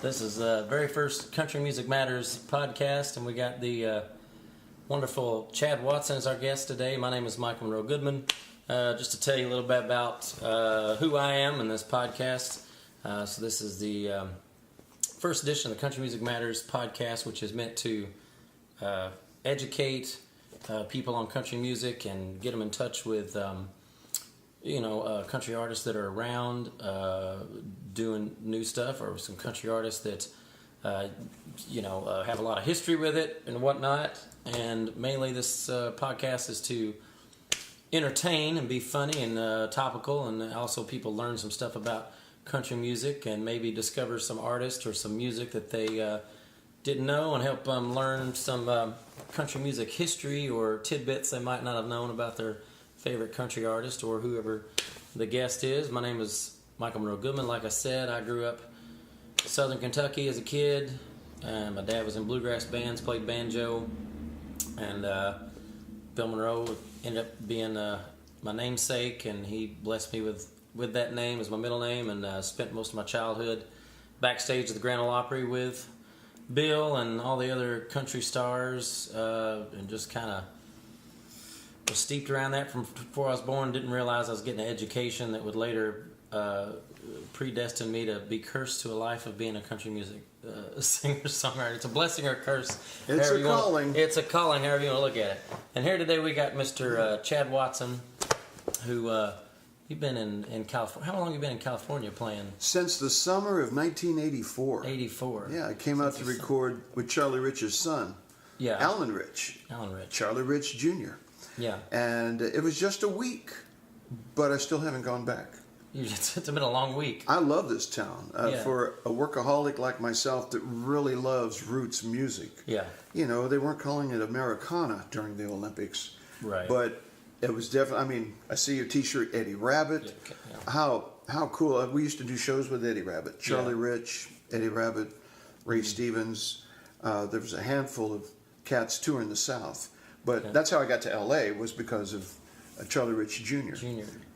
This is the very first Country Music Matters podcast, and we got the wonderful Chad Watson as our guest today. My name is Michael Monroe Goodman. Just to tell you a little bit about who I am in this podcast. So this is the first edition of the Country Music Matters podcast, which is meant to educate people on country music and get them in touch with country artists that are around doing new stuff, or some country artists that have a lot of history with it and whatnot. And mainly this podcast is to entertain and be funny and topical, and also people learn some stuff about country music and maybe discover some artists or some music that they didn't know, and help them learn some country music history or tidbits they might not have known about their favorite country artist or whoever the guest is. My name is Michael Monroe Goodman. Like I said, I grew up in Southern Kentucky as a kid. My dad was in bluegrass bands, played banjo, and Bill Monroe ended up being my namesake, and he blessed me with that name as my middle name, and spent most of my childhood backstage at the Grand Ole Opry with Bill and all the other country stars, and just kind of was steeped around that from before I was born. Didn't realize I was getting an education that would later predestine me to be cursed to a life of being a country music singer-songwriter. It's a blessing or a curse. It's a calling. It's a calling, however you want to look at it. And here today we got Mr. Chad Watson, who you've been in California. How long have you been in California playing? Since the summer of 1984. 84. Yeah, I came out to record with Charlie Rich's son. Yeah. Alan Rich. Charlie Rich Jr. Yeah. And it was just a week, but I still haven't gone back. It's been a long week. I love this town. For a workaholic like myself that really loves roots music. Yeah. You know, they weren't calling it Americana during the Olympics. Right. But it was definitely, I see your t-shirt, Eddie Rabbitt. Yeah. How cool. We used to do shows with Eddie Rabbitt. Charlie Rich, Eddie Rabbitt, Ray Stevens. There was a handful of cats touring the South. But that's how I got to L.A. was because of Charlie Rich Jr.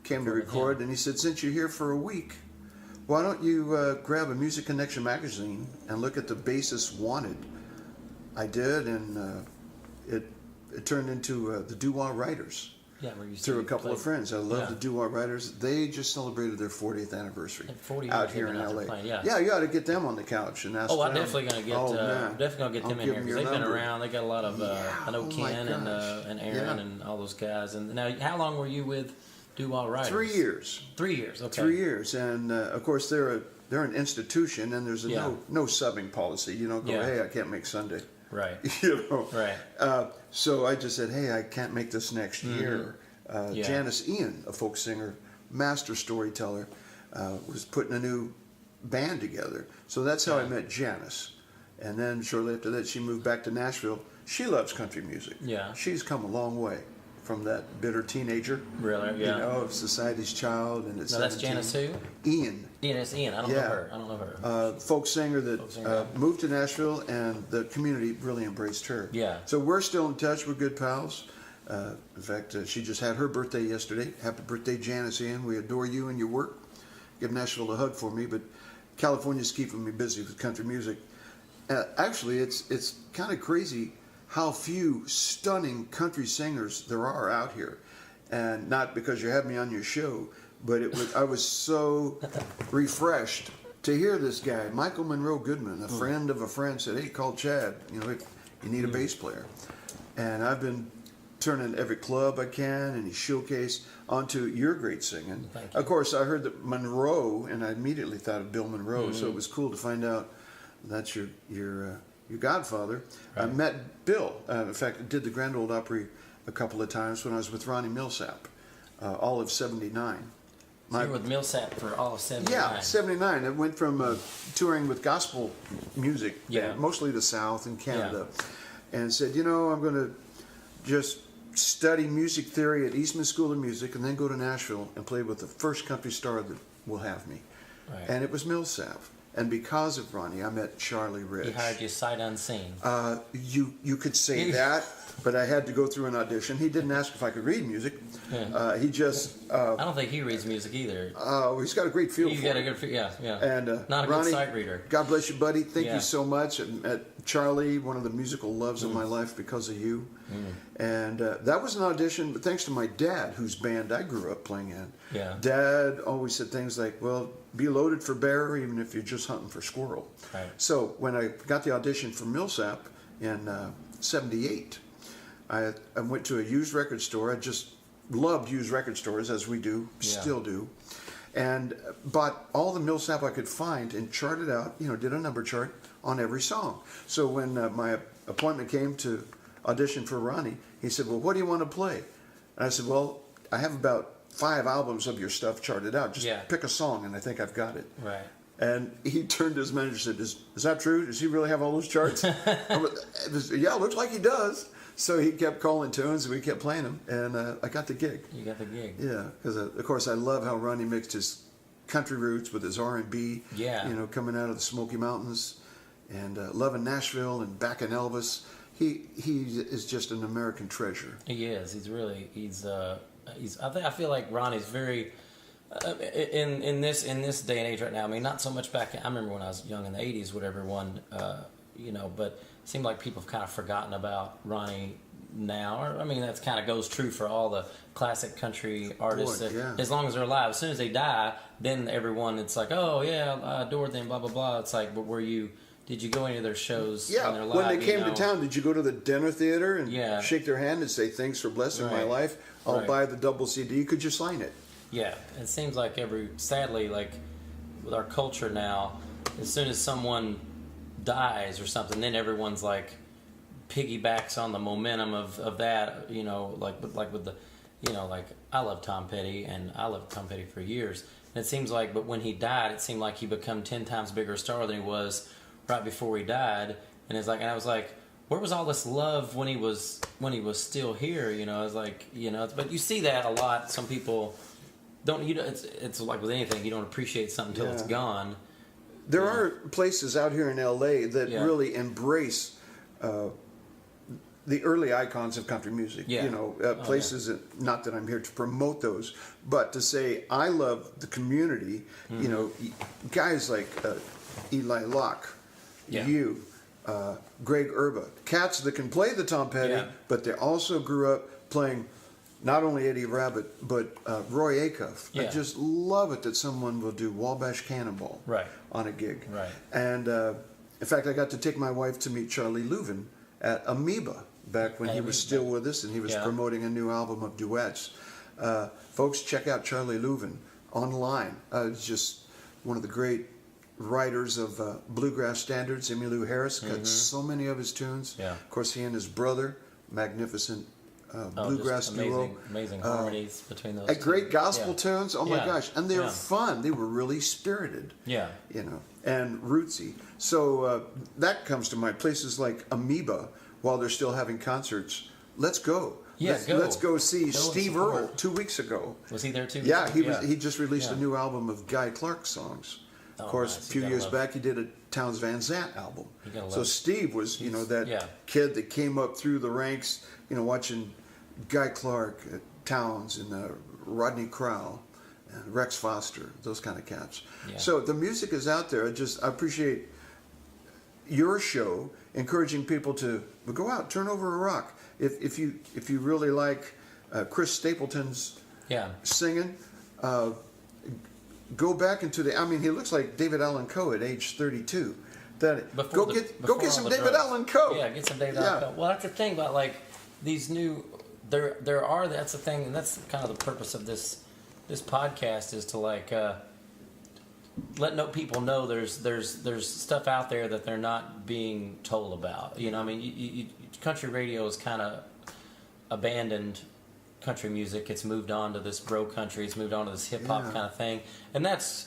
Came to record, and he said, since you're here for a week, why don't you grab a Music Connection magazine and look at the bassist wanted? I did, and it turned into the Doo-Wah Writers. Yeah, through a couple of friends. I love the Doo-Wah Writers. They just celebrated their 40th anniversary out here in LA. Yeah, you ought to get them on the couch and ask them. I'm definitely gonna get. Definitely gonna get them in here because they've been around. They got a lot of. I know Ken and Aaron and all those guys. And now, how long were you with Doo-Wah Writers? 3 years. 3 years. Okay. 3 years, and of course they're an institution, and there's no subbing policy. You don't go, hey, I can't make Sunday. Right. You know. Right. So I just said, hey, I can't make this next year. Janice Ian, a folk singer, master storyteller, was putting a new band together. So that's how I met Janice. And then shortly after that, she moved back to Nashville. She loves country music. Yeah. She's come a long way from that bitter teenager. Really? Yeah. You know, of Society's Child. And it's that's Janice who? Ian. Janice Ian. I don't know her. Folk singer that moved to Nashville, and the community really embraced her. Yeah. So we're still in touch. We're good pals. In fact, she just had her birthday yesterday. Happy birthday, Janice Ian. We adore you and your work. Give Nashville a hug for me, but California's keeping me busy with country music. Actually, it's kind of crazy how few stunning country singers there are out here. And not because you had me on your show, but I was so refreshed to hear this guy, Michael Monroe Goodman, a friend of a friend, said, hey, call Chad. You need a bass player. And I've been turning every club I can, and he showcased onto your great singing. Thank you. Of course, I heard that Monroe, and I immediately thought of Bill Monroe. So it was cool to find out that's your godfather. Right. I met Bill. In fact, I did the Grand Ole Opry a couple of times when I was with Ronnie Millsap, all of '79. So you were with Millsap for all of '79. Yeah, '79. I went from touring with gospel music, mostly the South and Canada, and said, I'm going to just study music theory at Eastman School of Music, and then go to Nashville and play with the first country star that will have me. Right. And it was Millsap. and because of Ronnie, I met Charlie Rich. He hired you sight unseen. You could say that, but I had to go through an audition. He didn't ask if I could read music. Yeah. He just. I don't think he reads music either. He's got a great feel He's for got it. a good feel, yeah. And Not a Ronnie, good sight reader. God bless you, buddy. Thank Yeah. you so much. I met Charlie, one of the musical loves of my life because of you. And that was an audition, but thanks to my dad, whose band I grew up playing in. Yeah. Dad always said things like, well, be loaded for bear even if you're just hunting for squirrel. Right. So when I got the audition for Millsap in 78, I went to a used record store. I just loved used record stores, as we do, still do, and bought all the Millsap I could find and charted out, did a number chart on every song. So when my appointment came to audition for Ronnie, he said, well, what do you want to play? And I said, well, I have about 5 albums of your stuff charted out. Just pick a song, and I think I've got it. Right. And he turned to his manager and said, is that true? Does he really have all those charts? Yeah, looks like he does. So he kept calling tunes, and we kept playing them, and I got the gig. You got the gig. Yeah, because of course I love how Ronnie mixed his country roots with his R&B. Yeah. Coming out of the Smoky Mountains, and loving Nashville and back in Elvis. He is just an American treasure. He is. I feel like Ronnie's very in this day and age right now. I mean, not so much back. I remember when I was young in the '80s, would everyone, but it seemed like people have kind of forgotten about Ronnie now. Or, I mean, that kind of goes true for all the classic country artists. As long as they're alive, as soon as they die, then everyone, it's like, oh yeah, I adored them, blah blah blah. It's like, but did you go any of their shows? Yeah, when they're live, when they came to town, did you go to the dinner theater and shake their hand and say, thanks for blessing my life? I'll buy the double CD. Could you sign it? Yeah. It seems like sadly, like with our culture now, as soon as someone dies or something, then everyone's like piggybacks on the momentum of that, like with the, like I love Tom Petty, and I loved Tom Petty for years. And it seems like, but when he died, it seemed like he become 10 times bigger star than he was right before he died. And it's like, and I was like, where was all this love when he was still here? I was like, but you see that a lot. Some people don't, it's like with anything, you don't appreciate something until it's gone. There are places out here in LA that really embrace the early icons of country music. Places that, not that I'm here to promote those, but to say I love the community. Guys like Eli Locke, you, Greg Urba, cats that can play the Tom Petty, but they also grew up playing not only Eddie Rabbitt, but Roy Acuff. I just love it that someone will do Wabash Cannonball on a gig. Right. And in fact, I got to take my wife to meet Charlie Louvin at Amoeba back when he was still with us, and he was promoting a new album of duets. Folks, check out Charlie Louvin online. It's just one of the great writers of bluegrass standards. Emmylou Harris cut so many of his tunes. Of course, he and his brother, magnificent bluegrass duo. Amazing harmonies between those two. Great gospel tunes. Oh my gosh. And they were fun. They were really spirited. And rootsy. So that comes to mind. Places like Amoeba, while they're still having concerts. Let's go. Let's go see Steve Earle 2 weeks ago. Was he there too? Yeah, he just released a new album of Guy Clark songs. Of course, a few years back, he did a Townes Van Zandt album. So Steve was, that kid that came up through the ranks, watching Guy Clark, Townes, and Rodney Crowell, and Rex Foster, those kind of cats. So the music is out there. I appreciate your show encouraging people to go out, turn over a rock. If you really like Chris Stapleton's singing. Go back into he looks like David Allan Coe at age 32. Go get some David Allan Coe. Yeah, get some David Allan Coe. Well, that's the thing about like these new. That's the thing, and that's kind of the purpose of this podcast is to like let people know there's stuff out there that they're not being told about. Country radio is kind of abandoned. Country music, it's moved on to this bro country, it's moved on to this hip hop kind of thing, and that's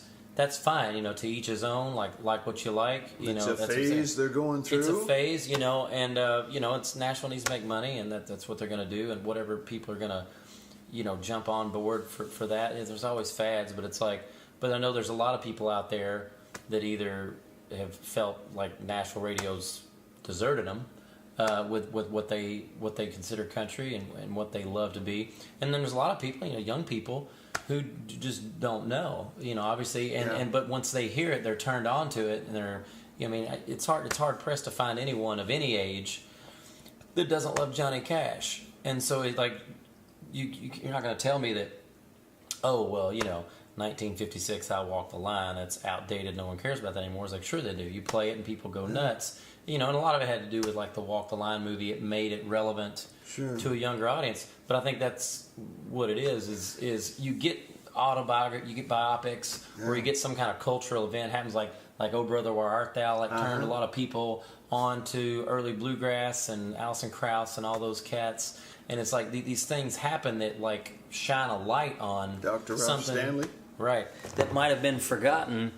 fine, to each his own, like what you like, it's a phase they're going through. It's a phase, and it's Nashville needs to make money, and that's what they're going to do, and whatever people are going to, jump on board for that. There's always fads, but it's like, but I know there's a lot of people out there that either have felt like Nashville radio's deserted them with what they consider country and what they love to be. And then there's a lot of people, young people who just don't know, obviously. But once they hear it, they're turned on to it, and they're, it's hard pressed to find anyone of any age that doesn't love Johnny Cash. And so you're not going to tell me that, 1956, I Walk the Line, that's outdated, no one cares about that anymore. It's like, sure they do. You play it and people go nuts. And a lot of it had to do with like the Walk the Line movie. It made it relevant to a younger audience. But I think that's what it is you get autobiography, you get biopics, or you get some kind of cultural event happens like Oh Brother Where Art Thou, turned a lot of people on to early bluegrass and Alison Krauss and all those cats. And it's like these things happen that like shine a light on Dr. Ralph something, Stanley. right, that might have been forgotten.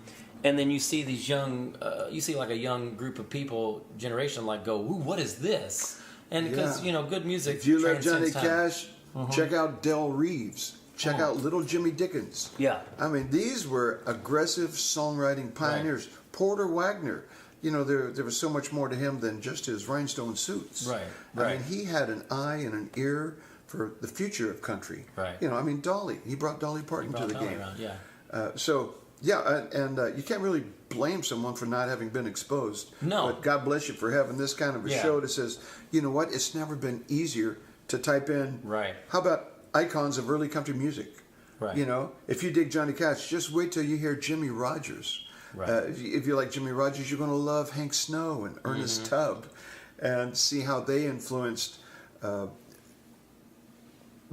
And then you see these young, like a young group of people, generation, like go, ooh, what is this? And because, good music. If you love Johnny time. Cash, check out Del Reeves. Check out Little Jimmy Dickens. Yeah. I mean, these were aggressive songwriting pioneers. Right. Porter Wagner. There was so much more to him than just his rhinestone suits. Right. I mean, he had an eye and an ear for the future of country. Right. Dolly. He brought Dolly Parton to the game. Around, yeah. And you can't really blame someone for not having been exposed. No. But God bless you for having this kind of a show that says, you know what, it's never been easier to type in, how about icons of early country music? Right. If you dig Johnny Cash, just wait till you hear Jimmy Rogers. Right. If you like Jimmy Rogers, you're going to love Hank Snow and Ernest Tubb, and see how they influenced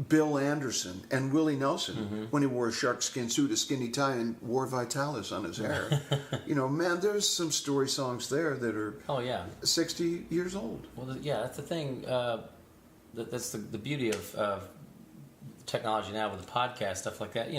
Bill Anderson and Willie Nelson when he wore a sharkskin suit, a skinny tie, and wore Vitalis on his hair. Man, there's some story songs there that are 60 years old. Well, that's the thing. That's the beauty of technology now with the podcast, stuff like that.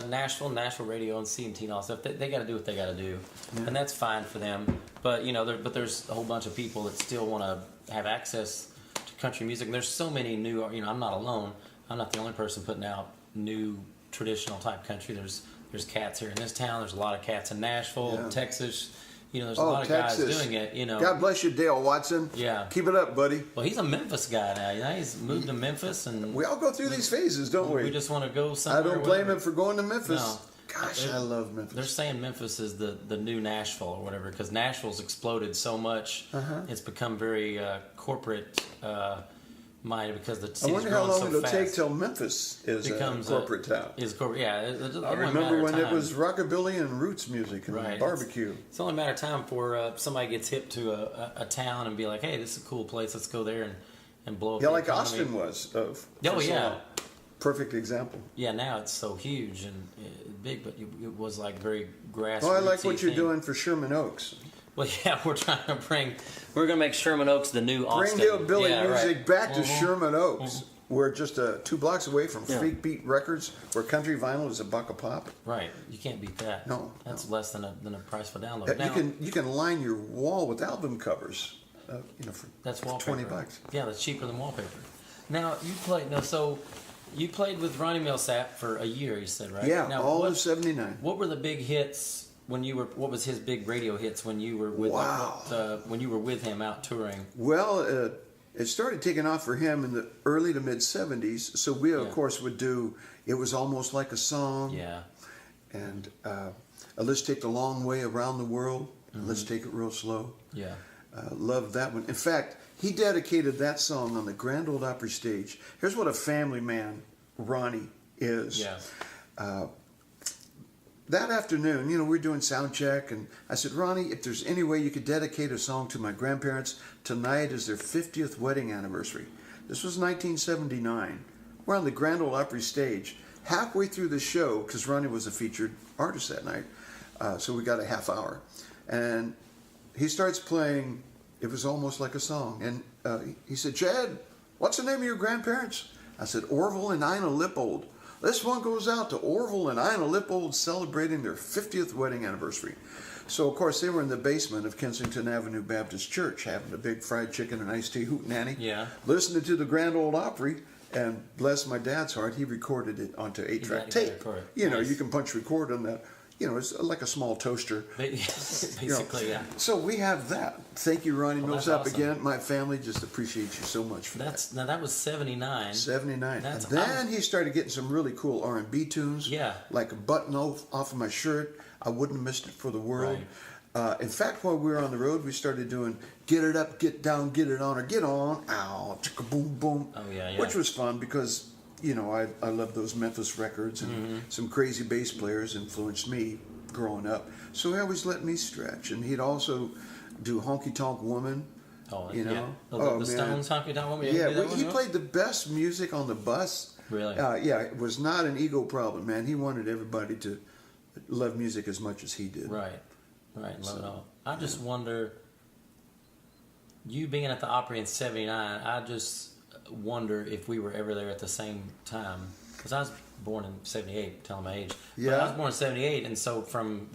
Nashville radio and CMT and all that stuff, they got to do what they got to do, and that's fine for them. But but there's a whole bunch of people that still want to have access to country music, and there's so many new. I'm not alone. I'm not the only person putting out new traditional type country. There's cats here in this town. There's a lot of cats in Nashville, Texas. There's a lot of Texas. guys doing it. God bless you, Dale Watson. Yeah. Keep it up, buddy. Well, he's a Memphis guy now. He's moved to Memphis, and we all go through these phases, don't we? We just want to go somewhere. I don't blame him for going to Memphis. No. Gosh, I love Memphis. They're saying Memphis is the new Nashville or whatever, because Nashville's exploded so much. It's become very corporate minded because the city's growing so fast. I wonder how long it'll take till Memphis is a corporate town. I remember when it was rockabilly and roots music and barbecue. It's only a matter of time before somebody gets hip to a town and be like, hey, this is a cool place, let's go there and blow up the like economy. Austin was. Perfect example. Yeah, now it's so huge and big, but it was like very grassroots. Oh, I like what you're doing for Sherman Oaks. Well, yeah, we're going to make Sherman Oaks the new Austin. Bring hillbilly music back to Sherman Oaks. We're just 2 blocks away from Freak Beat Records, where country vinyl is $1 a pop. Right, you can't beat that. No, that's less than a price for download. Now, you can line your wall with album covers. For that's wallpaper. $20. Yeah, that's cheaper than wallpaper. Now you played with Ronnie Millsap for a year. You said, right? Yeah, now, all of '79. What were the big hits? What was his big radio hits when you were with when you were with him out touring? Well, it started taking off for him in the early to mid '70s. So we of course would do "It Was Almost Like a Song," and "Let's Take the Long Way Around the World," and "Let's Take It Real Slow." Yeah, loved that one. In fact, he dedicated that song on the Grand Ole Opry stage. Here's what a family man Ronnie is. Yeah. That afternoon, we were doing sound check, and I said, Ronnie, if there's any way you could dedicate a song to my grandparents, tonight is their 50th wedding anniversary. This was 1979. We're on the Grand Ole Opry stage. Halfway through the show, because Ronnie was a featured artist that night, so we got a half hour. And he starts playing It Was Almost Like a Song. And he said, Chad, what's the name of your grandparents? I said, Orville and Ina Lippold. This one goes out to Orville and Ina Lippold celebrating their 50th wedding anniversary. So, of course, they were in the basement of Kensington Avenue Baptist Church having a big fried chicken and iced tea hootenanny. Yeah. Listening to the Grand Ole Opry, and bless my dad's heart, he recorded it onto 8-track tape. You can punch record on that. it's like a small toaster. Basically, yeah. So we have that. Thank you, Ronnie Millsap, that's awesome. again. My family just appreciates you so much for that. Now that was 79. 79. And then he started getting some really cool R&B tunes. Yeah. Like a button off of my shirt. I wouldn't have missed it for the world. Right. In fact, while we were on the road, we started doing Get It Up, Get Down, Get It On, or Get On, Ow, Chicka Boom Boom. Oh, yeah. Which was fun because, I love those Memphis records, and some crazy bass players influenced me growing up. So he always let me stretch. And he'd also do Honky Tonk Woman. Oh, Yeah. The Stones Honky Tonk Woman. Yeah, he played the best music on the bus. Really? Yeah, it was not an ego problem, man. He wanted everybody to love music as much as he did. Right, love it all. I just wonder, you being at the Opry in 79, I just wonder if we were ever there at the same time. Because I was born in 78, telling my age. Yeah. But I was born in 78, and so from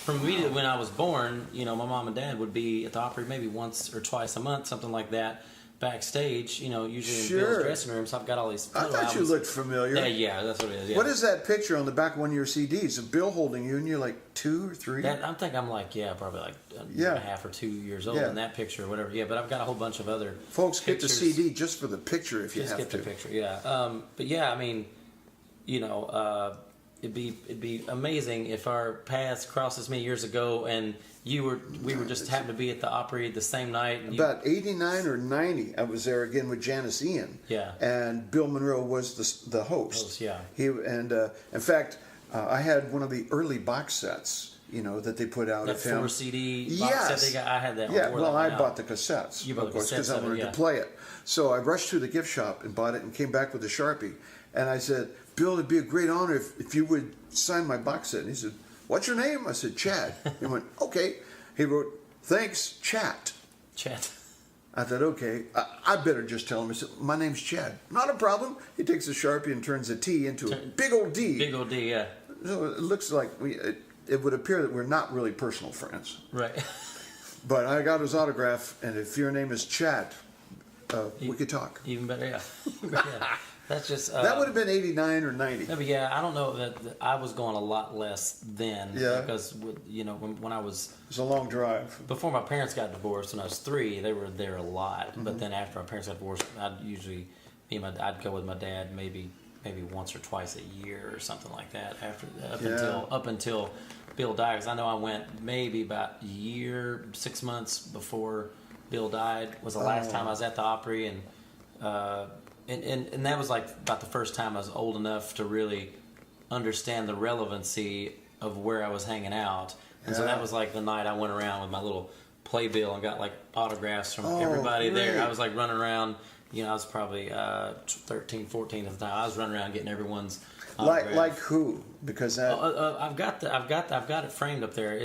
immediately when I was born, my mom and dad would be at the Opry maybe once or twice a month, something like that, backstage, usually in Bill's dressing room. So I've got all these I photo thought albums. you looked familiar. Yeah, that's what it is. Yeah. What is that picture on the back of one of your CDs? Of Bill holding you, and you're like 2 or 3? I think I'm like, probably like a year and a half or 2 years old in that picture or whatever. Yeah, but I've got a whole bunch of other Folks, pictures. get the CD just for the picture if you Just have get the picture, yeah. But yeah, I mean, it'd be amazing if our paths crossed this many years ago, and we were just happened to be at the Opry the same night. And About 89 or 90, I was there again with Janice Ian. Yeah. And Bill Monroe was the host. Yeah. In fact, I had one of the early box sets, that they put out that of him. 4 CD box set they got. I had that. Yeah, well, I out. bought the cassettes, You bought of course, the cassettes because I of it, wanted yeah. to play it. So I rushed to the gift shop and bought it and came back with a Sharpie. And I said, Bill, it'd be a great honor if you would sign my box set. And he said, what's your name? I said, Chad. He went, okay. He wrote, thanks, Chat. Chat. I thought, okay, I better just tell him. I said, my name's Chad. Not a problem. He takes a Sharpie and turns a T into a big old D. Big old D, yeah. So it looks like it would appear that we're not really personal friends. Right. But I got his autograph, and if your name is Chad, we could talk. Even better, yeah. Yeah. That's just That would have been 89 or 90. No, but yeah, I don't know that I was going a lot less then. Yeah. Because when I was It was a long drive. before my parents got divorced when I was 3, they were there a lot. Mm-hmm. But then after my parents got divorced, I'd go with my dad maybe once or twice a year or something like that. Up until Bill died, because I know I went maybe about a year, 6 months before Bill died was the last time I was at the Opry, and that was like about the first time I was old enough to really understand the relevancy of where I was hanging out. And so that was like the night I went around with my little playbill and got like autographs from everybody there. I was like running around, I was probably 13, 14 at the time. I was running around getting everyone's autograph. Like who? Because that... I've got it framed up there.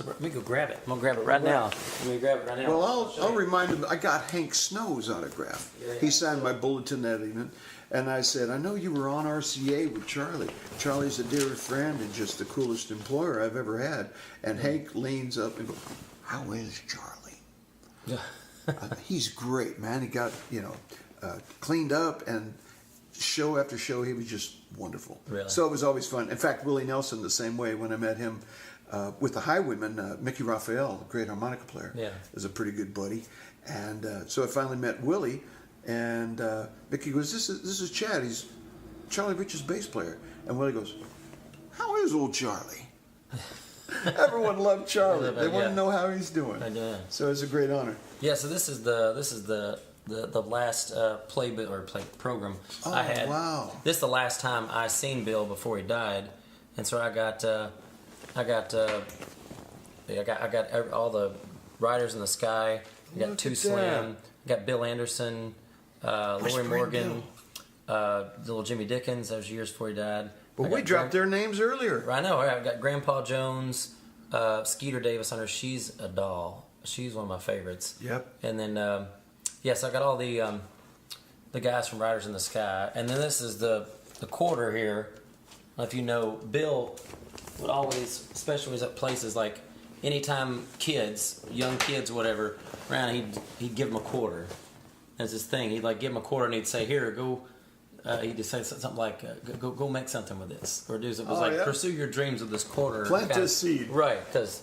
Let me go grab it. I'm gonna grab it right now. Let me grab it right now. Well, I'll remind him. I got Hank Snow's autograph. Yeah. He signed my bulletin that evening, and I said, "I know you were on RCA with Charlie. Charlie's a dear friend and just the coolest employer I've ever had." And Hank leans up and goes, "How is Charlie?" Yeah. He's great, man. He got cleaned up, and show after show, he was just wonderful. Really? So it was always fun. In fact, Willie Nelson the same way. When I met him. With the Highwaymen, Mickey Raphael, the great harmonica player, is a pretty good buddy, and so I finally met Willie, and Mickey goes, "This is Chad. He's Charlie Rich's bass player," and Willie goes, "How is old Charlie?" Everyone loved Charlie. They want to know how he's doing. I do. So it's a great honor. Yeah. So this is the last play program I had. Wow. This is the last time I seen Bill before he died, and so I got all the Riders in the Sky. I got Look Two at Slim. I got Bill Anderson, Lori Morgan, little Jimmy Dickens. That was years before he died. But we dropped their names earlier. I know. I got Grandpa Jones, Skeeter Davis on her. She's a doll. She's one of my favorites. Yep. And then so I got all the guys from Riders in the Sky. And then this is the quarter here. I don't know if you know, Bill would always, especially when he was at places like anytime young kids, whatever, around, he'd give them a quarter. That's his thing. He'd like give them a quarter and he'd say, "Here, go he just said something like, "Go make something with this," or do something. It was Oh, yeah? pursue your dreams with this quarter. Plant this seed. Right? Because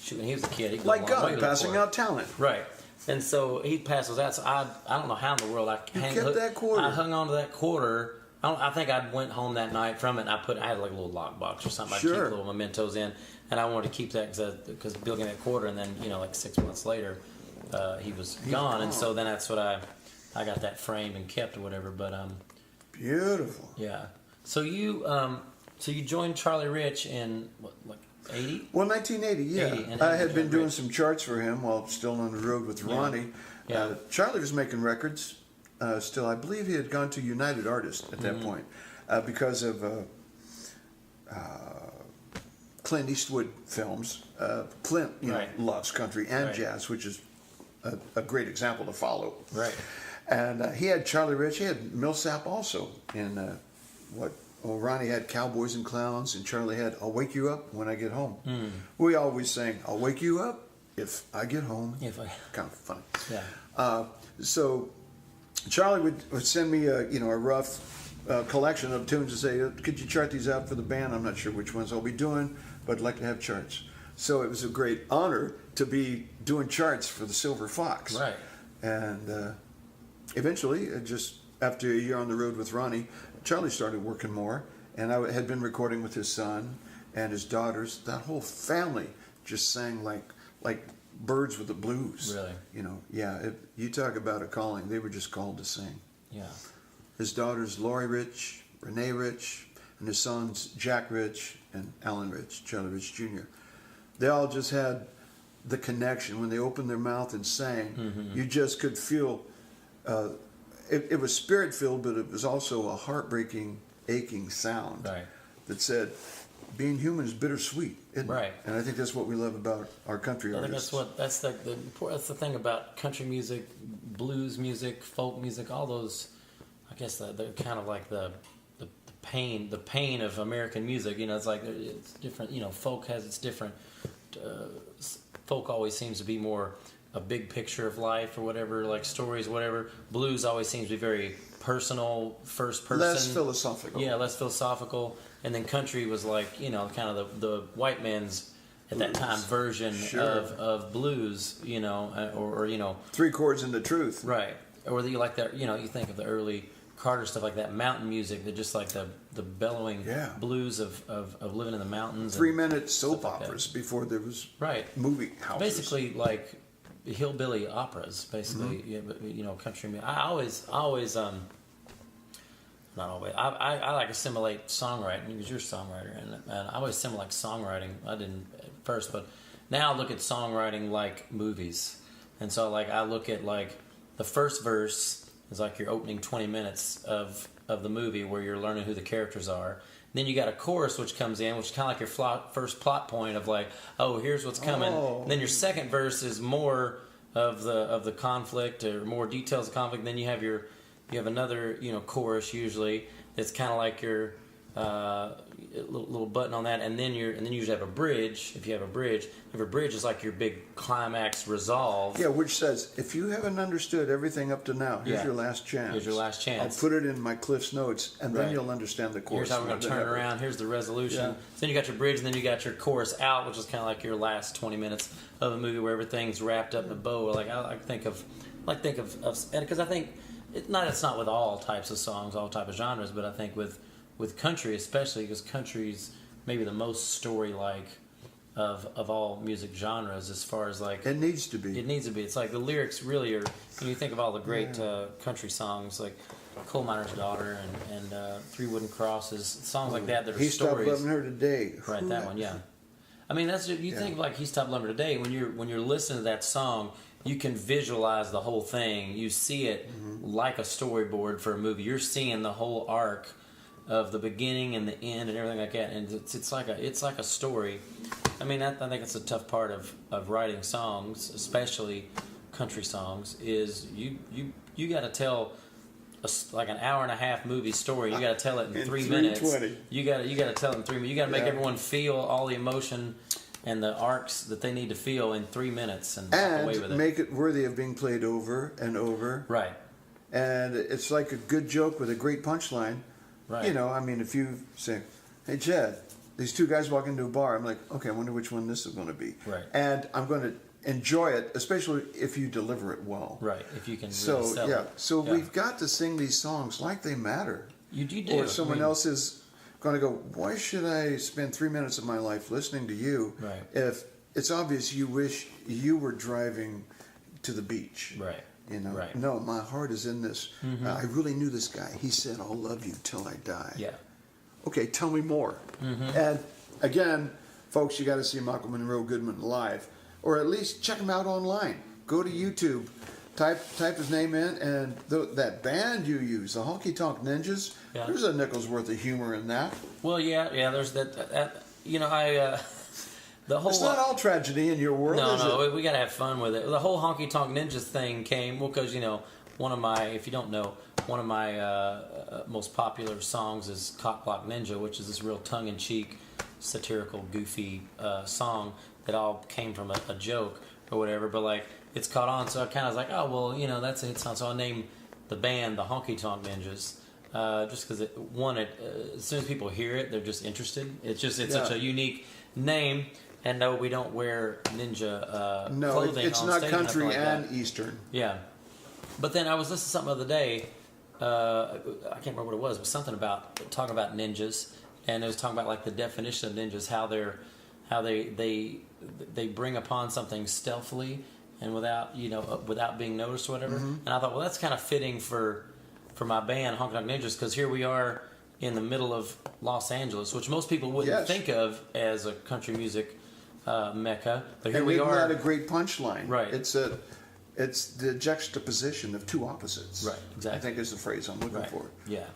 shoot, when he was a kid, he Like God passing out talent. Right. And so he passes out. So I don't know how in the world I kept that quarter. I hung on to that quarter. I think I went home that night from it. And I had like a little lockbox or something. Sure. I keep little mementos in, and I wanted to keep that because Bill gave me that quarter, and then like 6 months later, he was gone, and so then that's what I got that framed and kept or whatever. But beautiful. yeah. So you joined Charlie Rich in what, like 80? Well, 1980, yeah. 80, and I then had been Rich. doing some charts for him while still on the road with Ronnie. Yeah. Charlie was making records still. I believe he had gone to United Artists at that point because of Clint Eastwood films. Clint, loves country and jazz, which is a great example to follow. Right. And he had Charlie Rich. He had Millsap also in Ronnie had Cowboys and Clowns, and Charlie had I'll Wake You Up When I Get Home. We always sang I'll Wake You Up If I Get Home. Kind of funny. Yeah. So Charlie would send me a rough collection of tunes and say, could you chart these out for the band? I'm not sure which ones I'll be doing, but I'd like to have charts. So it was a great honor to be doing charts for the Silver Fox. Right. And eventually, just after a year on the road with Ronnie, Charlie started working more, and I had been recording with his son and his daughters. That whole family just sang like birds with the blues. Really? You talk about a calling. They were just called to sing. Yeah. His daughters, Lori Rich, Renee Rich, and his sons, Jack Rich and Alan Rich, Charlie Rich Jr. They all just had the connection. When they opened their mouth and sang, you just could feel it was spirit-filled, but it was also a heartbreaking, aching sound that said, being human is bittersweet, isn't it? And I think that's what we love about our country artists. That's the thing about country music, blues music, folk music, all those. I guess they're kind of like the pain of American music. It's like it's different. Folk has its different. Folk always seems to be more a big picture of life or whatever, like stories, whatever. Blues always seems to be very personal, first person. Less philosophical. Yeah, less philosophical. And then country was like, kind of the white man's, at that time, version of blues, or. 3 chords and the truth. Right. Or you like that, you think of the early Carter stuff like that, mountain music, that just like the bellowing blues of living in the mountains. 3-minute soap operas before there was movie houses. Basically like hillbilly operas, basically. Country music. I like assimilate songwriting. He was your songwriter, and I always assimilate songwriting. I didn't at first, but now I look at songwriting like movies, and so I look at the first verse is like your opening 20 minutes of the movie where you're learning who the characters are. Then you got a chorus which comes in, which is kind of like your first plot point of here's what's coming. And then your second verse is more of the conflict or more details of conflict. Then you have another chorus usually that's kind of like your little button on that, and then you usually have a bridge. If you have a bridge is like your big climax resolve. Yeah, which says, if you haven't understood everything up to now, here's your last chance. Here's your last chance. I'll put it in my Cliff's Notes, and then you'll understand the chorus. Here's how we're going to turn it around. Here's the resolution. Yeah. So then you got your bridge, and then you got your chorus out, which is kind of like your last 20 minutes of a movie where everything's wrapped up in a bow. I think of, because I think it's not with all types of songs, all types of genres, but I think with country especially, because country's maybe the most story-like of all music genres, as far as it needs to be. It's like the lyrics really are. When you think of all the great country songs like Coal Miner's Daughter and Three Wooden Crosses, songs like that are He stories. Stopped Loving Her Today. Right, that one, yeah. I mean, that's think of He Stopped Loving Her Today. When you're listening to that song, you can visualize the whole thing. You see it like a storyboard for a movie. You're seeing the whole arc of the beginning and the end and everything like that, and it's like a story. I mean, I think it's a tough part of writing songs, especially country songs, is you got to tell an hour and a half movie story. You got to tell it in 3 minutes. You got to tell it in 3 minutes. You got to make everyone feel all the emotion and the arcs that they need to feel in 3 minutes and walk away with it. Make it worthy of being played over and over. Right. and it's like a good joke with a great punchline. Right. You know, I mean, if you say, "Hey, Jed, these two guys walk into a bar," I'm like, "Okay, I wonder which one this is going to be," Right. and I'm going to enjoy it, especially if you deliver it well. Right. If you can really So sell yeah, it. so Yeah. we've got to sing these songs like they matter. You do. Or someone else is going to go, "Why should I spend 3 minutes of my life listening to you Right. if it's obvious you wish you were driving to the beach?" Right. You know, Right. no, my heart is in this. I really knew this guy. He said, "I'll love you till I die." Yeah. Okay, tell me more. And again, folks, you got to see Michael Monroe Goodman live, or at least check him out online. Go to YouTube, type his name in, and that band you use, the Honky Tonk Ninjas. Yeah. There's a nickel's worth of humor in that. Well, yeah. There's that. You know, the whole. It's not all tragedy in your world, is it? No, we got to have fun with it. The whole Honky Tonk Ninjas thing came, well, because, you know, if you don't know, one of my most popular songs is Cock Block Ninja, which is this real tongue-in-cheek, satirical, goofy song that all came from a joke or whatever, but, like, it's caught on, so I kind of was like, oh, well, you know, that's a hit song, so I named the band the Honky Tonk Ninjas. Just because as soon as people hear it, they're just interested. It's such a unique name. And no, we don't wear ninja No, clothing it's on not stage, country nothing like and that. Eastern. Yeah. But then I was listening to something the other day. I can't remember what it was, but something about talking about ninjas, and it was talking about like the definition of ninjas, how they bring upon something stealthily and without being noticed or whatever. And I thought, well, that's kind of fitting for my band Honky Tonk Ninjas, because here we are in the middle of Los Angeles, which most people wouldn't think of as a country music mecca, but here And we isn't are. that a great punchline? Right. It's the juxtaposition of two opposites. Right, exactly. I think is the phrase I'm looking Right. for. Yeah.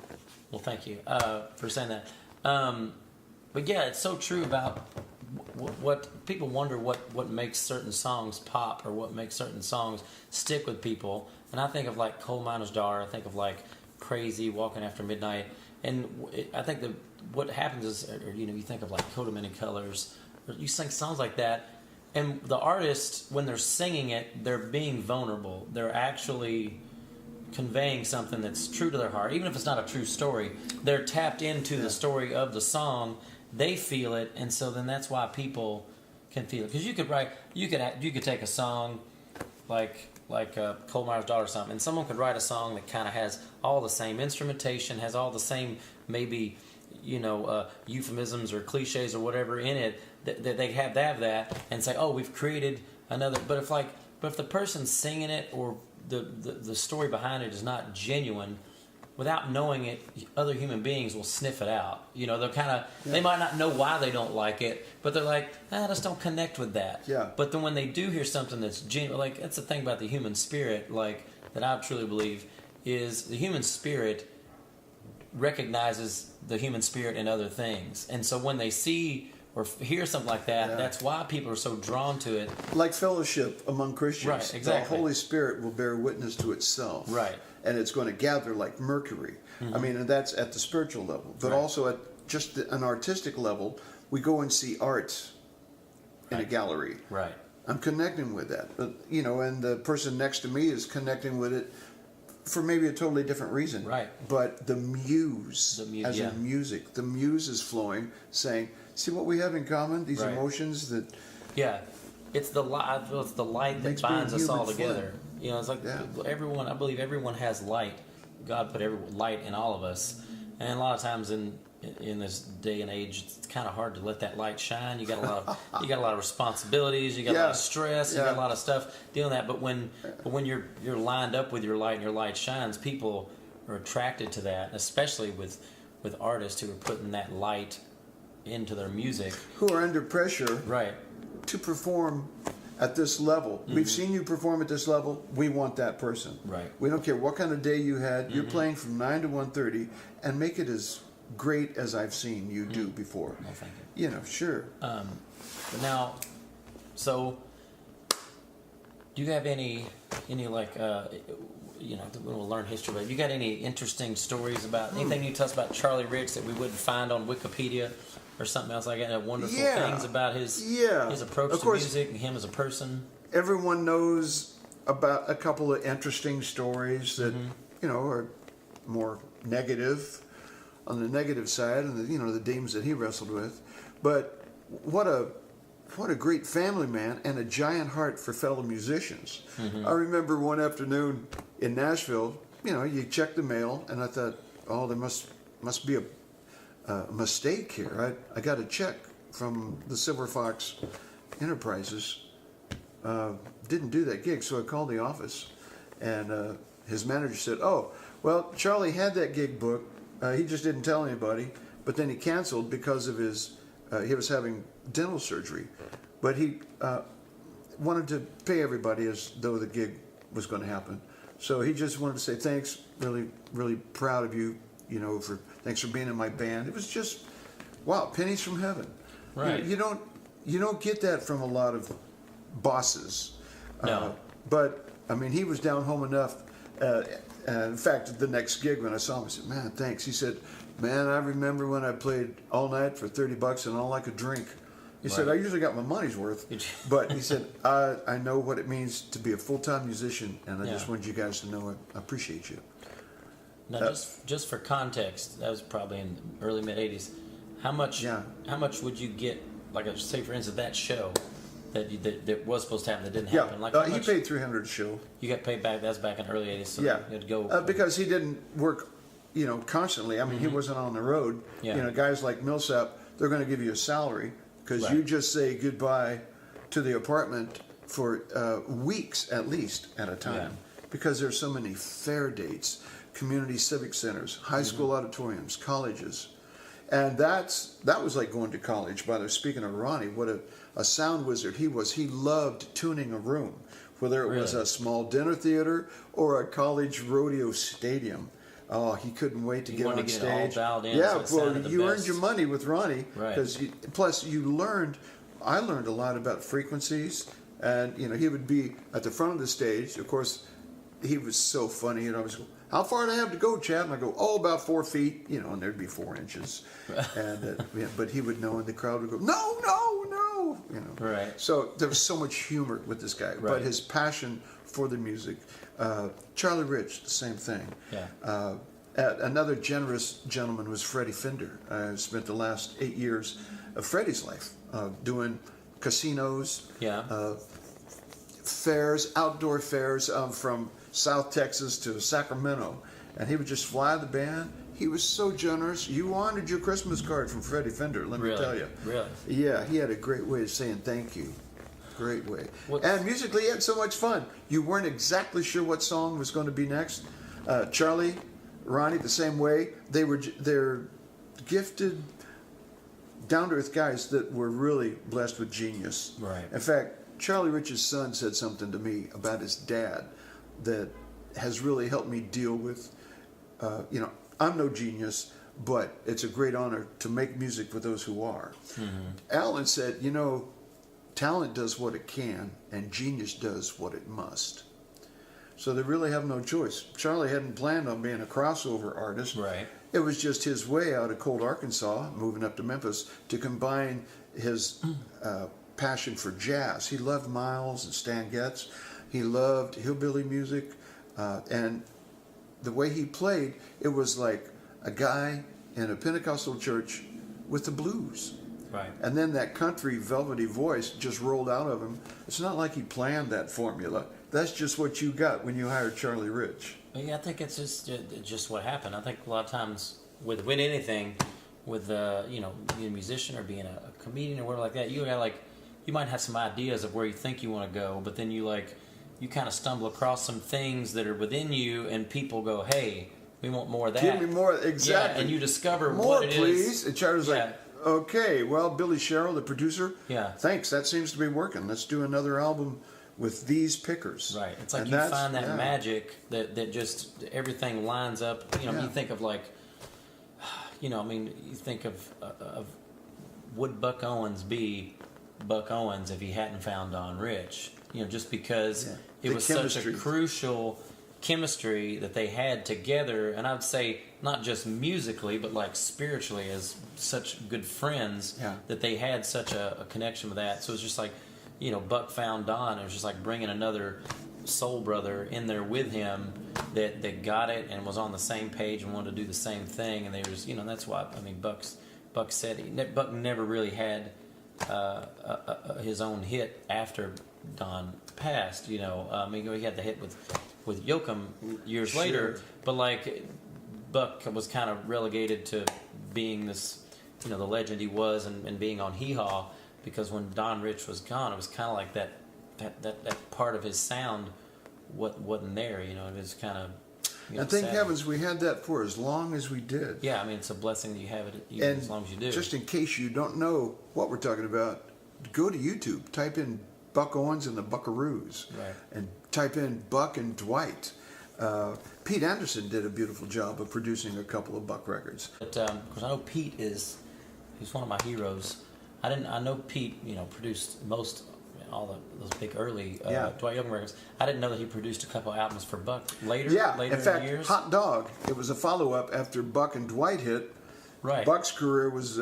Well, thank you for saying that. But yeah, it's so true about what people wonder what makes certain songs pop or what makes certain songs stick with people. And I think of like Coal Miner's Daughter. I think of like Crazy, Walking After Midnight. And I think that what happens is, you think of like Coat of Many Colors. Or you sing songs like that. And the artist, when they're singing it, they're being vulnerable. They're actually conveying something that's true to their heart, even if it's not a true story. They're tapped into the story of the song. They feel it, and so then that's why people can feel it. Because you could take a song like Coal Miner's Daughter or something, and someone could write a song that kind of has all the same instrumentation, has all the same maybe euphemisms or cliches or whatever in it. That they have to have that and say, oh, we've created another. But if the person singing it or the story behind it is not genuine, without knowing it, other human beings will sniff it out. They'll they might not know why they don't like it, but they're like, I just don't connect with that. Yeah. But then when they do hear something that's genuine, like that's the thing about the human spirit, like that I truly believe is the human spirit recognizes the human spirit in other things, and so when they see or hear something like that, that's why people are so drawn to it. Like fellowship among Christians. Right, exactly. The Holy Spirit will bear witness to itself. Right. And it's going to gather like mercury. I mean, and that's at the spiritual level. But also at just an artistic level, we go and see art in a gallery. Right. I'm connecting with that. But, and the person next to me is connecting with it for maybe a totally different reason. Right. But the muse in music, the muse is flowing, saying, see what we have in common? These emotions that... Yeah. It's the light that binds us all together. Fun. It's like everyone, I believe everyone has light. God put every light in all of us. And a lot of times in this day and age, it's kind of hard to let that light shine. You got a lot of responsibilities, you got a lot of stress, you got a lot of stuff dealing with that. But when you're lined up with your light and your light shines, people are attracted to that, especially with artists who are putting that light into their music. Who are under pressure. Right. To perform at this level. We've seen you perform at this level. We want that person. Right. We don't care what kind of day you had. You're playing from 9 to 1:30, and make it as great as I've seen you do before. Well, thank you. Sure. But now, so do you have any like we'll learn history, but you got any interesting stories about anything you tell us about Charlie Rich that we wouldn't find on Wikipedia? Or something else like that, wonderful things about his approach to music and him as a person. Everyone knows about a couple of interesting stories that are more negative, on the negative side, and the demons that he wrestled with. But what a great family man, and a giant heart for fellow musicians. Mm-hmm. I remember one afternoon in Nashville, you check the mail, and I thought, oh, there must be a mistake here. I got a check from the Silver Fox Enterprises. Didn't do that gig, so I called the office, and his manager said, oh, well, Charlie had that gig booked. He just didn't tell anybody, but then he canceled because of he was having dental surgery. But he wanted to pay everybody as though the gig was going to happen. So he just wanted to say thanks, really, really proud of you, thanks for being in my band. It was just, wow, pennies from heaven. Right. You don't get that from a lot of bosses. No. But, I mean, he was down home enough. In fact, the next gig when I saw him, I said, man, thanks. He said, man, I remember when I played all night for $30 and all I could drink. He said, I usually got my money's worth. But he said, I know what it means to be a full-time musician, and I just wanted you guys to know I appreciate you. Now, just for context, that was probably in the early mid-'80s. How much would you get, like, say, for instance, that show that was supposed to happen that didn't happen? Like, he paid $300 a show. You got paid back. That's back in the early '80s. So yeah, you'd go because he didn't work, constantly. I mean, he wasn't on the road. Yeah. Guys like Millsap, they're going to give you a salary because you just say goodbye to the apartment for weeks at least at a time, because there's so many fair dates, community civic centers, high school auditoriums, colleges. And that was like going to college. By the way, speaking of Ronnie, what a sound wizard he was. He loved tuning a room, whether it was a small dinner theater or a college rodeo stadium. Oh, he couldn't wait to get on stage. It all dialed in, yeah, so well, you earned your money with Ronnie. Right. Plus, I learned a lot about frequencies. And, he would be at the front of the stage. Of course, he was so funny. I was, how far do I have to go, Chad? And I go, about 4 feet, and there'd be 4 inches. And but he would know, and the crowd would go, no, Right. So there was so much humor with this guy, but his passion for the music. Charlie Rich, the same thing. Yeah. Another generous gentleman was Freddie Fender. I spent the last 8 years of Freddie's life doing casinos, fairs, outdoor fairs from South Texas to Sacramento, and he would just fly the band. He was so generous. You wanted your Christmas card from Freddie Fender, let me tell you. Really? Yeah, he had a great way of saying thank you. Great way. And musically, he had so much fun. You weren't exactly sure what song was going to be next. Charlie, Ronnie, the same way. They're gifted, down-to-earth guys that were really blessed with genius. Right. In fact, Charlie Rich's son said something to me about his dad that has really helped me deal with, I'm no genius, but it's a great honor to make music for those who are. Mm-hmm. Alan said, talent does what it can, and genius does what it must. So they really have no choice. Charlie hadn't planned on being a crossover artist. Right. It was just his way out of Cold, Arkansas, moving up to Memphis, to combine his passion for jazz. He loved Miles and Stan Getz. He loved hillbilly music. And the way he played, it was like a guy in a Pentecostal church with the blues. Right. And then that country velvety voice just rolled out of him. It's not like he planned that formula. That's just what you got when you hired Charlie Rich. Yeah, I think it's just what happened. I think a lot of times with anything, with being a musician or being a comedian or whatever like that, you might have some ideas of where you think you want to go, but then you kind of stumble across some things that are within you, and people go, "Hey, we want more of that." Give me more, exactly. Yeah, and you discover more, what it please. is. And Charlie's like, "Okay, well, Billy Sherrill, the producer, thanks. That seems to be working. Let's do another album with these pickers." Right. It's like you find that magic that just everything lines up. You think of you think of would Buck Owens be Buck Owens if he hadn't found Don Rich? Just because it was such a crucial chemistry that they had together, and I'd say not just musically, but like spiritually, as such good friends, that they had such a connection with that. So it's just like, Buck found Don. It was just like bringing another soul brother in there with him that got it and was on the same page and wanted to do the same thing. And they was, that's why, I mean, Buck said Buck never really had his own hit after Don passed. He had the hit with Yoakum years later, but like Buck was kind of relegated to being this, the legend he was, and being on Hee Haw, because when Don Rich was gone, it was kind of like that part of his sound wasn't there. It was kind of. And thank heavens we had that for as long as we did. Yeah, I mean, it's a blessing that you have it and as long as you do. Just in case you don't know what we're talking about, go to YouTube, type in Buck Owens and the Buckaroos, right, and type in Buck and Dwight. Pete Anderson did a beautiful job of producing a couple of Buck records. But of course, I know Pete he's one of my heroes. I know Pete, produced all those big early Dwight Yoakam records. I didn't know that he produced a couple albums for Buck later. Yeah, later in fact, in the years. Hot Dog. It was a follow-up after Buck and Dwight hit. Right. Buck's career was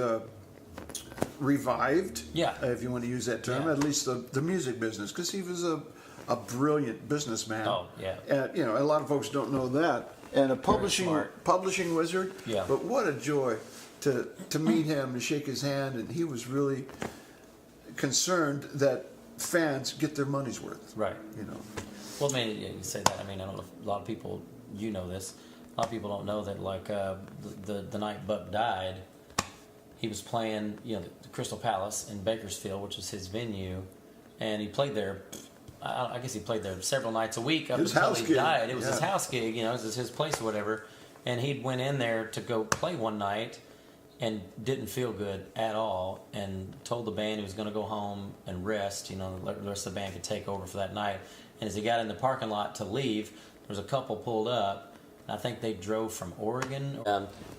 revived. Yeah. If you want to use that term, Yeah. at least the music business, because he was a brilliant businessman. Oh yeah. And a lot of folks don't know that. And a publishing wizard. Yeah. But what a joy to meet him and shake his hand, and he was really concerned that fans get their money's worth. Right. Well, I mean, you say that. I mean, I don't know if a lot of people, this. A lot of people don't know that, like, the night Buck died, he was playing, the Crystal Palace in Bakersfield, which was his venue, and he played there. I guess he played there several nights a week up until he died. It was his house gig, it was his place or whatever. And he went in there to go play one night and didn't feel good at all, and told the band he was going to go home and rest. The rest of the band could take over for that night. And as he got in the parking lot to leave, there was a couple pulled up. And I think they drove from Oregon.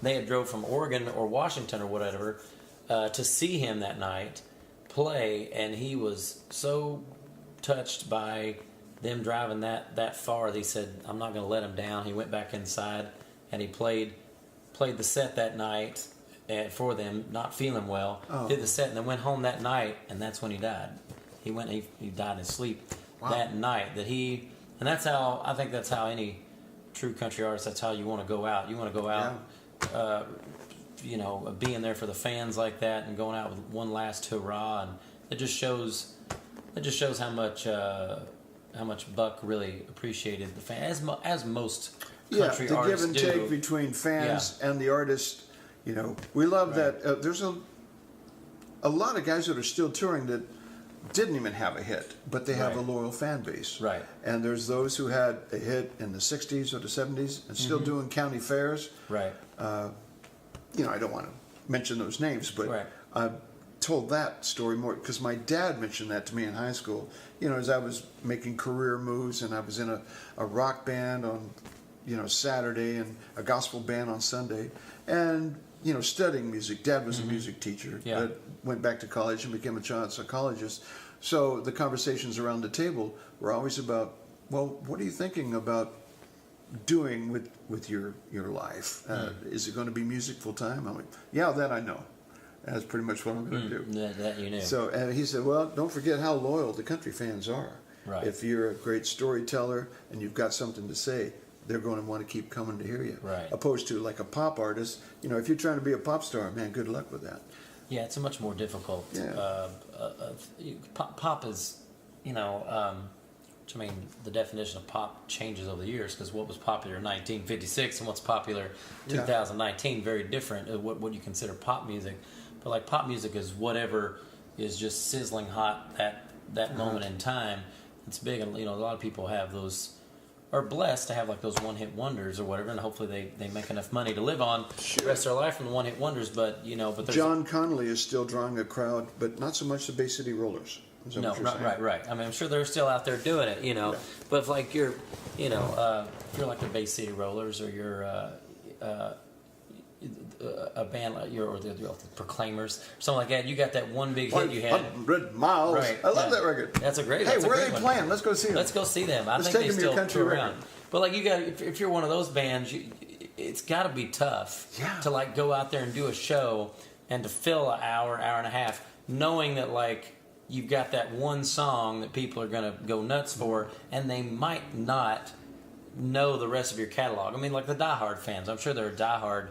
They had drove from Oregon or Washington or whatever to see him that night play, and he was so touched by them driving that far that he said, "I'm not going to let him down." He went back inside and he played the set that night for them, not feeling well. Did the set and then went home that night, and that's when he died. He died in his sleep that night. And that's how, I think that's how any true country artist, that's how you want to go out. You want to go out, being there for the fans like that, and going out with one last hurrah, and it just shows how much Buck really appreciated the fans, as most country the artists give and do. take between fans and the artist. We love that. There's a lot of guys that are still touring that didn't even have a hit, but they have a loyal fan base. Right. And there's those who had a hit in the 60s or the 70s and still doing county fairs. Right. I don't want to mention those names, but I told that story more because my dad mentioned that to me in high school. As I was making career moves, and I was in a rock band on, Saturday, and a gospel band on Sunday, and studying music. Dad was a music teacher, but went back to college and became a child psychologist. So the conversations around the table were always about, well, what are you thinking about doing with your life? Is it going to be music full time? I'm like, yeah, that I know. That's pretty much what I'm going to do. That you knew. So, and he said, well, don't forget how loyal the country fans are. Right. If you're a great storyteller and you've got something to say, they're going to want to keep coming to hear you. Right. Opposed to like a pop artist, if you're trying to be a pop star, man, good luck with that. Yeah, it's a much more difficult. Yeah. Pop is, the definition of pop changes over the years, because what was popular in 1956 and what's popular 2019, very different. What you consider pop music, but like pop music is whatever is just sizzling hot that moment in time. It's big, and a lot of people have those. Are blessed to have like those one-hit wonders or whatever, and hopefully they make enough money to live on the rest of their life from the one-hit wonders. But but there's John Connolly is still drawing a crowd, but not so much the Bay City Rollers. No, right. I mean, I'm sure they're still out there doing it, Yeah. But if like you're, if you're like the Bay City Rollers, or you're a band like the Proclaimers, or something like that, you got that one big hit you had. 100 Miles. Right. I love that record. That's a great. Hey, that's a where great are they one. playing? Let's go see them. Let's go see them. I Let's think take they them your still country tour around. record. But like you got, if you're one of those bands, it's got to be tough to like go out there and do a show and to fill an hour and a half, knowing that like you've got that one song that people are going to go nuts for, and they might not know the rest of your catalog. I mean, like the diehard fans. I'm sure there are diehard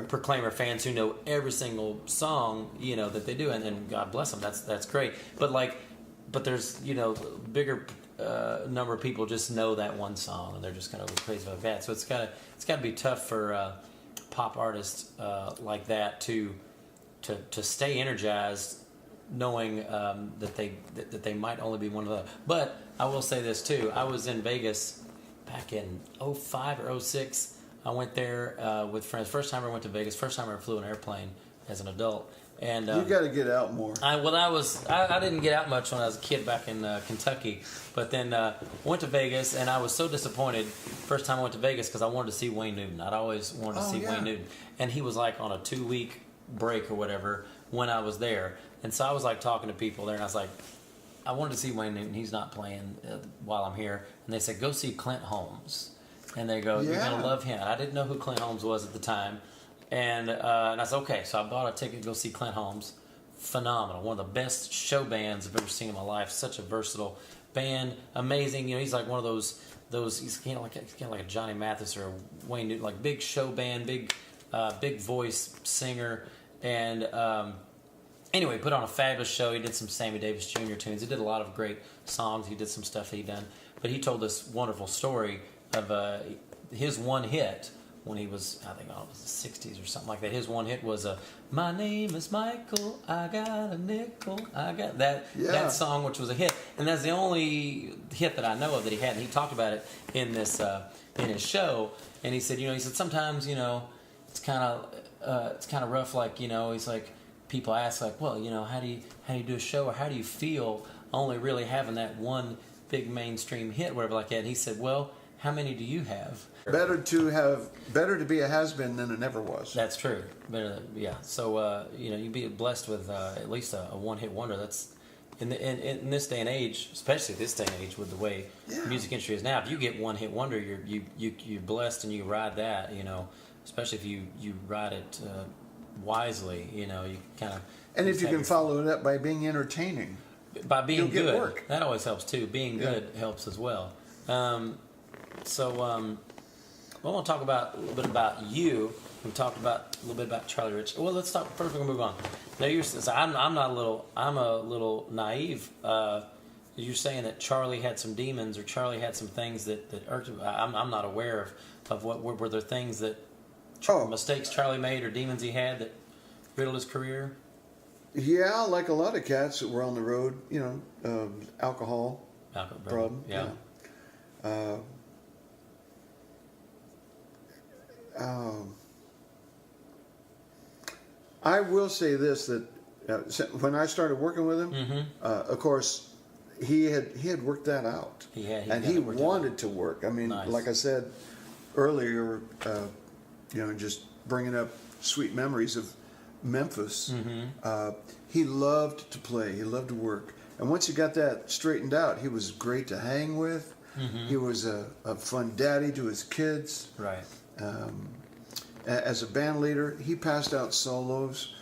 Proclaimer fans who know every single song, that they do, and God bless them. That's great. But there's bigger number of people just know that one song, and they're just kind of crazy about that. So it's got to be tough for pop artists like that to stay energized, knowing that they might only be one of the. But I will say this too. I was in Vegas back in 05 or 06. I went there with friends. First time I went to Vegas. First time I ever flew an airplane as an adult. And you got to get out more. I didn't get out much when I was a kid back in Kentucky, but then went to Vegas, and I was so disappointed first time I went to Vegas because I wanted to see Wayne Newton. I'd always wanted to see Wayne Newton, and he was like on a 2-week break or whatever when I was there, and so I was like talking to people there, and I was like, I wanted to see Wayne Newton. He's not playing while I'm here, and they said go see Clint Holmes, and they go, you're gonna love him. And I didn't know who Clint Holmes was at the time. And I said, okay, so I bought a ticket to go see Clint Holmes. Phenomenal. One of the best show bands I've ever seen in my life. Such a versatile band. Amazing. He's like one of those he's kind of like a Johnny Mathis or a Wayne Newton, like big show band, big voice singer. And anyway, put on a fabulous show. He did some Sammy Davis Jr. tunes. He did a lot of great songs. He did some stuff he done. But he told this wonderful story of his one hit when he was, I think, it was the 60s or something like that. His one hit was My Name is Michael, I Got a Nickel, I Got that song, which was a hit. And that's the only hit that I know of that he had. And he talked about it in this in his show. And he said, sometimes, it's kind of rough. Like, he's like, people ask like, well, how do you do a show, or how do you feel only really having that one big mainstream hit, whatever like that? And he said, well, how many do you have? Better to be a has-been than a never was. That's true. So you'd be blessed with at least a one-hit wonder. That's in this day and age, especially this day and age, with the way the music industry is now. If you get one-hit wonder, you're blessed, and you ride that. Especially if you ride it wisely. You kind of. And if you can follow it up by being entertaining, by being you'll good, get work. That always helps too. Being good helps as well. I want to talk a little bit about you. We talked about a little bit about Charlie Rich. Well, let's talk first. We're gonna move on. Now I'm a little naive. You're saying that Charlie had some demons, or Charlie had some things that irked him. I'm not aware of what were there things that mistakes Charlie made or demons he had that riddled his career. Yeah, like a lot of cats that were on the road. Alcohol problem. Yeah. I will say this, that when I started working with him, of course, he had worked that out. He wanted to work. I mean, like I said earlier, just bringing up sweet memories of Memphis. He loved to play. He loved to work. And once he got that straightened out, he was great to hang with. He was a fun daddy to his kids. Right. As a band leader, he passed out solos,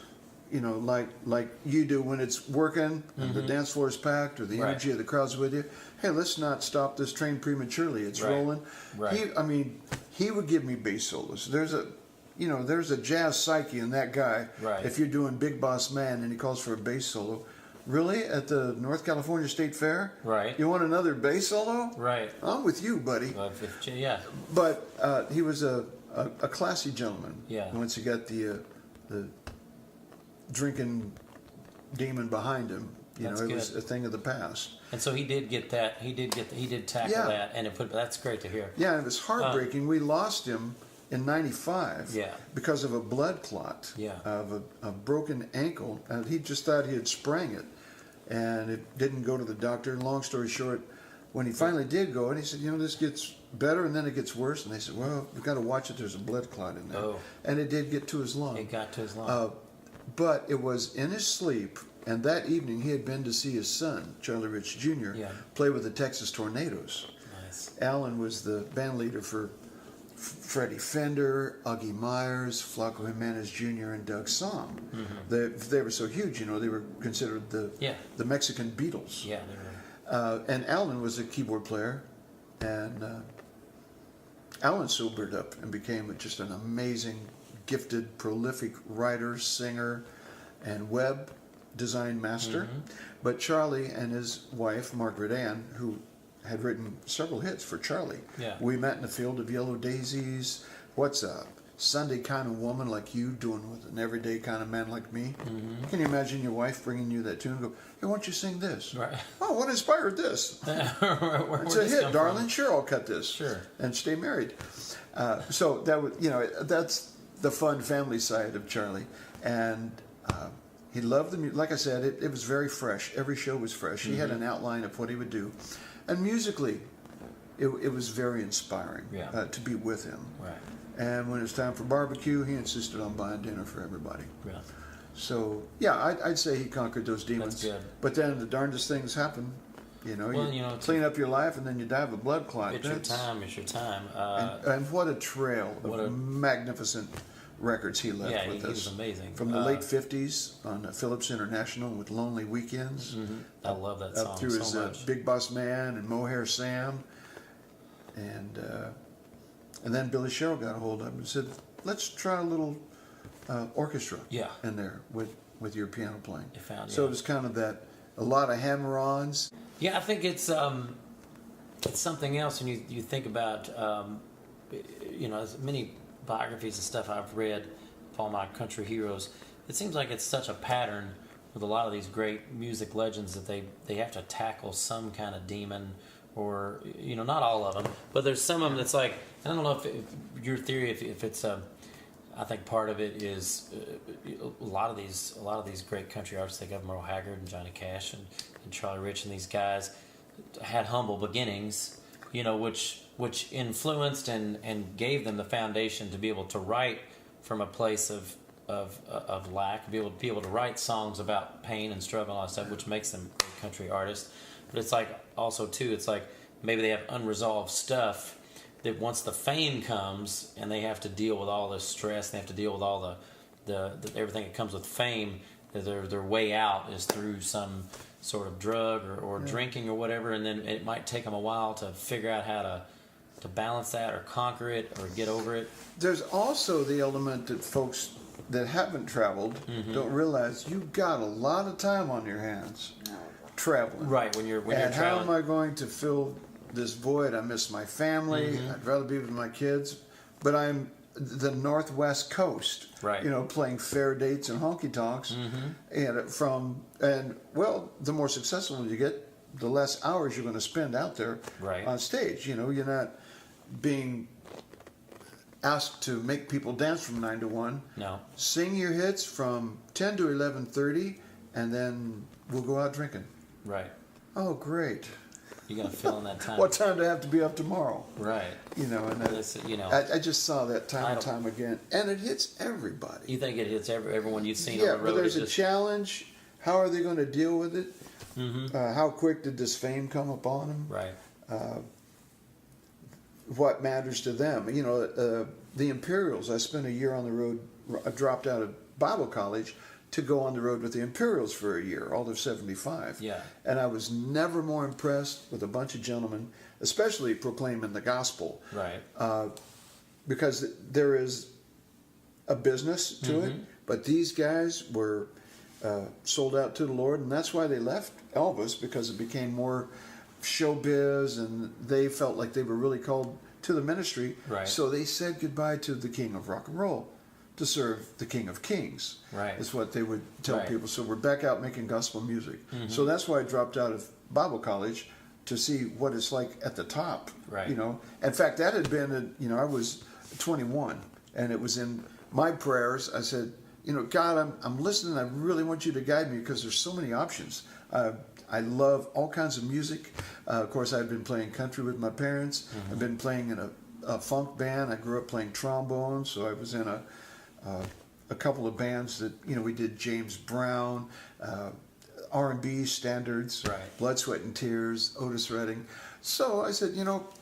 like you do when it's working and the dance floor is packed, or the energy of the crowd's with you. Hey, let's not stop this train prematurely. It's rolling. Right. He would give me bass solos. There's a jazz psyche in that guy. Right. If you're doing Big Boss Man and he calls for a bass solo, really, at the North California State Fair? Right. You want another bass solo? Right. I'm with you, buddy. Yeah. But he was a classy gentleman. Yeah. Once he got the drinking demon behind him, it was a thing of the past. And so he did get that. He did tackle that, and that's great to hear. Yeah, and it was heartbreaking. We lost him in '95 because of a blood clot of a broken ankle. And he just thought he had sprang it, and it didn't go to the doctor. And long story short, when he finally did go, and he said, this gets better and then it gets worse. And they said, well, we've got to watch it. There's a blood clot in there. And it did get to his lung. It got to his lung. But it was in his sleep, and that evening he had been to see his son, Charlie Rich Jr., play with the Texas Tornadoes. Nice. Alan was the band leader for Freddie Fender, Augie Myers, Flaco Jimenez Jr., and Doug Sahm. They were so huge, they were considered the Mexican Beatles. Yeah, they were. And Alan was a keyboard player, and Alan sobered up and became just an amazing, gifted, prolific writer, singer, and web design master. But Charlie and his wife, Margaret Ann, who had written several hits for Charlie. Yeah. We Met in a Field of Yellow Daisies. What's a Sunday kind of woman like you doing with an everyday kind of man like me? Can you imagine your wife bringing you that tune and go, hey, why don't you sing this? Right. Oh, what inspired this? Where It's a hit, darling. From? Sure, I'll cut this. Sure. And stay married. So that was, that's the fun family side of Charlie. And he loved the music. Like I said, it was very fresh. Every show was fresh. He had an outline of what he would do. And musically, it was very inspiring to be with him. Right. And when it was time for barbecue, he insisted on buying dinner for everybody. Yeah. So, yeah, I'd say he conquered those demons. That's good. But then the darndest things happen. You clean up your life and then you die of a blood clot. It's your time. It's your time. And what a trail of magnificent records he left with us. He was amazing. From the late 50s on Phillips International with Lonely Weekends. I love that song up through his so much. Big Boss Man and Mohair Sam. And then Billy Sherrill got a hold of him and said, let's try a little orchestra in there with your piano playing. So it was kind of that, a lot of hammer-ons. Yeah, I think it's something else when you think about, as many biographies and stuff I've read of all my country heroes, it seems like it's such a pattern with a lot of these great music legends that they have to tackle some kind of demon, or not all of them, but there's some of them that's like, I don't know if your theory, if it's I think part of it is a lot of these great country artists, like Merle Haggard and Johnny Cash and Charlie Rich and these guys had humble beginnings, which influenced and gave them the foundation to be able to write from a place of lack, be able to write songs about pain and struggle and all that stuff, which makes them great country artists. But it's like also too, it's like maybe they have unresolved stuff that once the fame comes and they have to deal with all this stress, they have to deal with all the everything that comes with fame, that their way out is through some sort of drug or drinking or whatever, and then it might take them a while to figure out how to balance that or conquer it or get over it. There's also the element that folks that haven't traveled don't realize you've got a lot of time on your hands traveling. Right, when you're and traveling. how am I going to fill this void? I miss my family. I'd rather be with my kids. But I'm the Northwest Coast, right? Playing fair dates and honky tonks, and the more successful you get, the less hours you're going to spend out there on stage. You're not being asked to make people dance from 9 to 1. No. Sing your hits from 10 to 11:30, and then we'll go out drinking. Right. Oh, great. You're going to fill in that time. What time do I have to be up tomorrow? Right. I just saw that time and time again, and it hits everybody. You think it hits everyone you've seen on the road? Yeah, but there's a challenge. How are they going to deal with it? How quick did this fame come upon them? Right. What matters to them? The Imperials. I spent a year on the road. I dropped out of Bible college to go on the road with the Imperials for a year, all of 75. Yeah. And I was never more impressed with a bunch of gentlemen, especially proclaiming the gospel. Right. Because there is a business to it, but these guys were sold out to the Lord, and that's why they left Elvis, because it became more showbiz, and they felt like they were really called to the ministry. Right. So they said goodbye to the king of rock and roll to serve the King of Kings. Right. Is what they would tell people. So we're back out making gospel music. So that's why I dropped out of Bible college, to see what it's like at the top. Right. In fact, that had been, I was 21, and it was in my prayers. I said, God, I'm listening. I really want you to guide me, because there's so many options. I love all kinds of music. Of course, I've been playing country with my parents. I've been playing in a funk band. I grew up playing trombone, so I was in a couple of bands that, we did James Brown, R&B standards, Right. Blood, Sweat, and Tears, Otis Redding. So I said,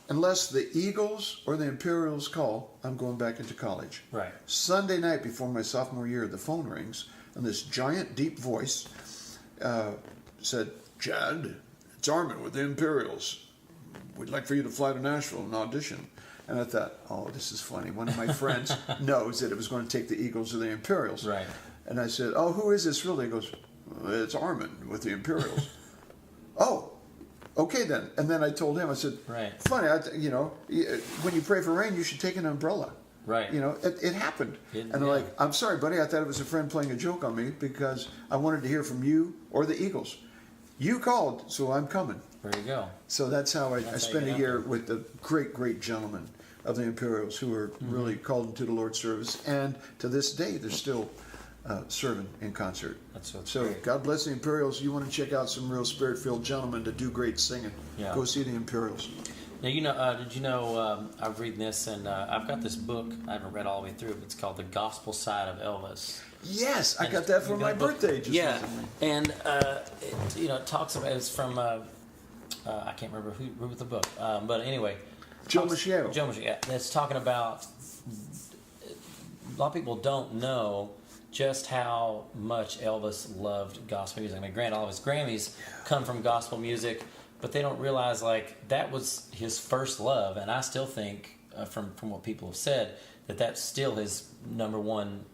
unless the Eagles or the Imperials call, I'm going back into college. Right. Sunday night before my sophomore year, the phone rings, and this giant, deep voice said, "Chad, it's Armin with the Imperials. We'd like for you to fly to Nashville and audition." And I thought, oh, this is funny. One of my friends knows that it was going to take the Eagles or the Imperials. Right. And I said, "Oh, who is this really?" He goes, "It's Armin with the Imperials." "Oh, okay then." And then I told him, I said, Right. "Funny, when you pray for rain, you should take an umbrella." Right. It happened. And I'm like, "I'm sorry, buddy. I thought it was a friend playing a joke on me because I wanted to hear from you or the Eagles. You called, so I'm coming." There you go. So that's how I That's how spent you a get year out there. with the great, great gentlemen of the Imperials who were really called into the Lord's service. And to this day, they're still serving in concert. That's what's So great. God bless the Imperials. You want to check out some real spirit-filled gentlemen that do great singing. Yeah. Go see the Imperials. Now, did you know, I'm reading this, and I've got this book, I haven't read all the way through, but it's called The Gospel Side of Elvis. Yes, I And got that for you my got a book- birthday just Yeah, recently. and it talks about, it's from, I can't remember who wrote the book, but anyway. Joe Michelle. Joe Michelle, yeah. It's talking about, a lot of people don't know just how much Elvis loved gospel music. I mean, granted, all of his Grammys come from gospel music, but they don't realize, like, that was his first love, and I still think, from what people have said, that's still his number one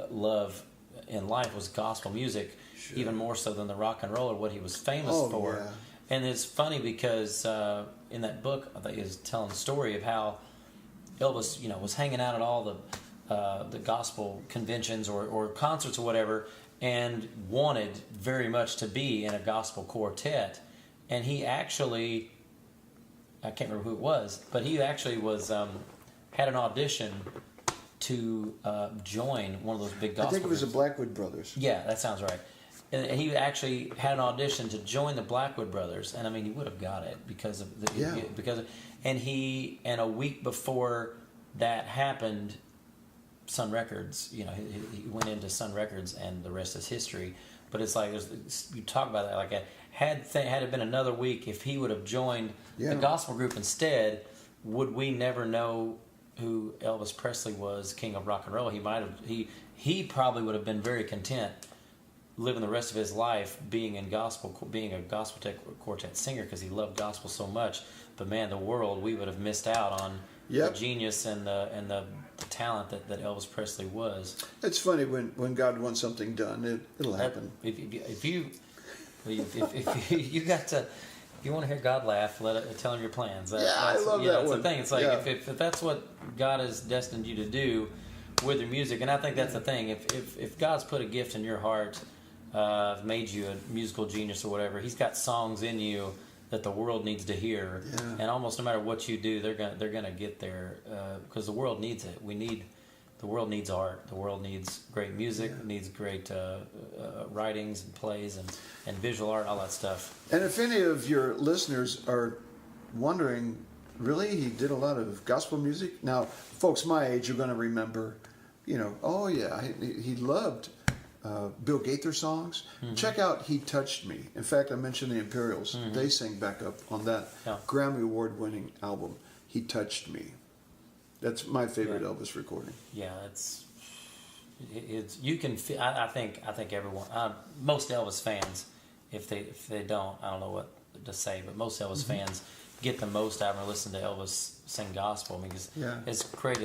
love in life was gospel music, even more so than the rock and roll or what he was famous for. Yeah. And it's funny because in that book, I think he was telling the story of how Elvis, was hanging out at all the gospel conventions or concerts or whatever, and wanted very much to be in a gospel quartet. And he actually, I can't remember who it was, but he actually was had an audition to join one of those big gospel I think it was the groups. Blackwood Brothers. Yeah, that sounds right. And he actually had an audition to join the Blackwood Brothers, and I mean, he would have got it because of the Yeah. and a week before that happened, Sun Records, he went into Sun Records, and the rest is history. But it's like you talk about that, like had it been another week, if he would have joined Yeah. the gospel group instead, would we never know who Elvis Presley was, King of Rock and Roll? He probably would have been very content living the rest of his life being a gospel quartet singer because he loved gospel so much. But man, we would have missed out on Yep. the genius and the talent that Elvis Presley was. It's funny when God wants something done, it'll happen. If you got to. If you want to hear God laugh, tell him your plans. Yeah, I love that that's one. the thing. It's like Yeah. if that's what God has destined you to do with your music, and I think that's the thing. If God's put a gift in your heart, made you a musical genius or whatever, He's got songs in you that the world needs to hear, Yeah. and almost no matter what you do, they're gonna get there because the world needs it. The world needs art. The world needs great music. Yeah. It needs great writings and plays and visual art, all that stuff. And if any of your listeners are wondering, really, he did a lot of gospel music? Now, folks my age are going to remember, oh yeah, he loved Bill Gaither songs. Mm-hmm. Check out He Touched Me. In fact, I mentioned the Imperials. Mm-hmm. They sing back up on that Yeah. Grammy Award-winning album, He Touched Me. That's my favorite Yeah. Elvis recording. Yeah, it's you can feel. I think everyone, most Elvis fans, if they don't, I don't know what to say, but most Elvis fans get the most out of listening to Elvis sing gospel. I mean, because Yeah. it's great.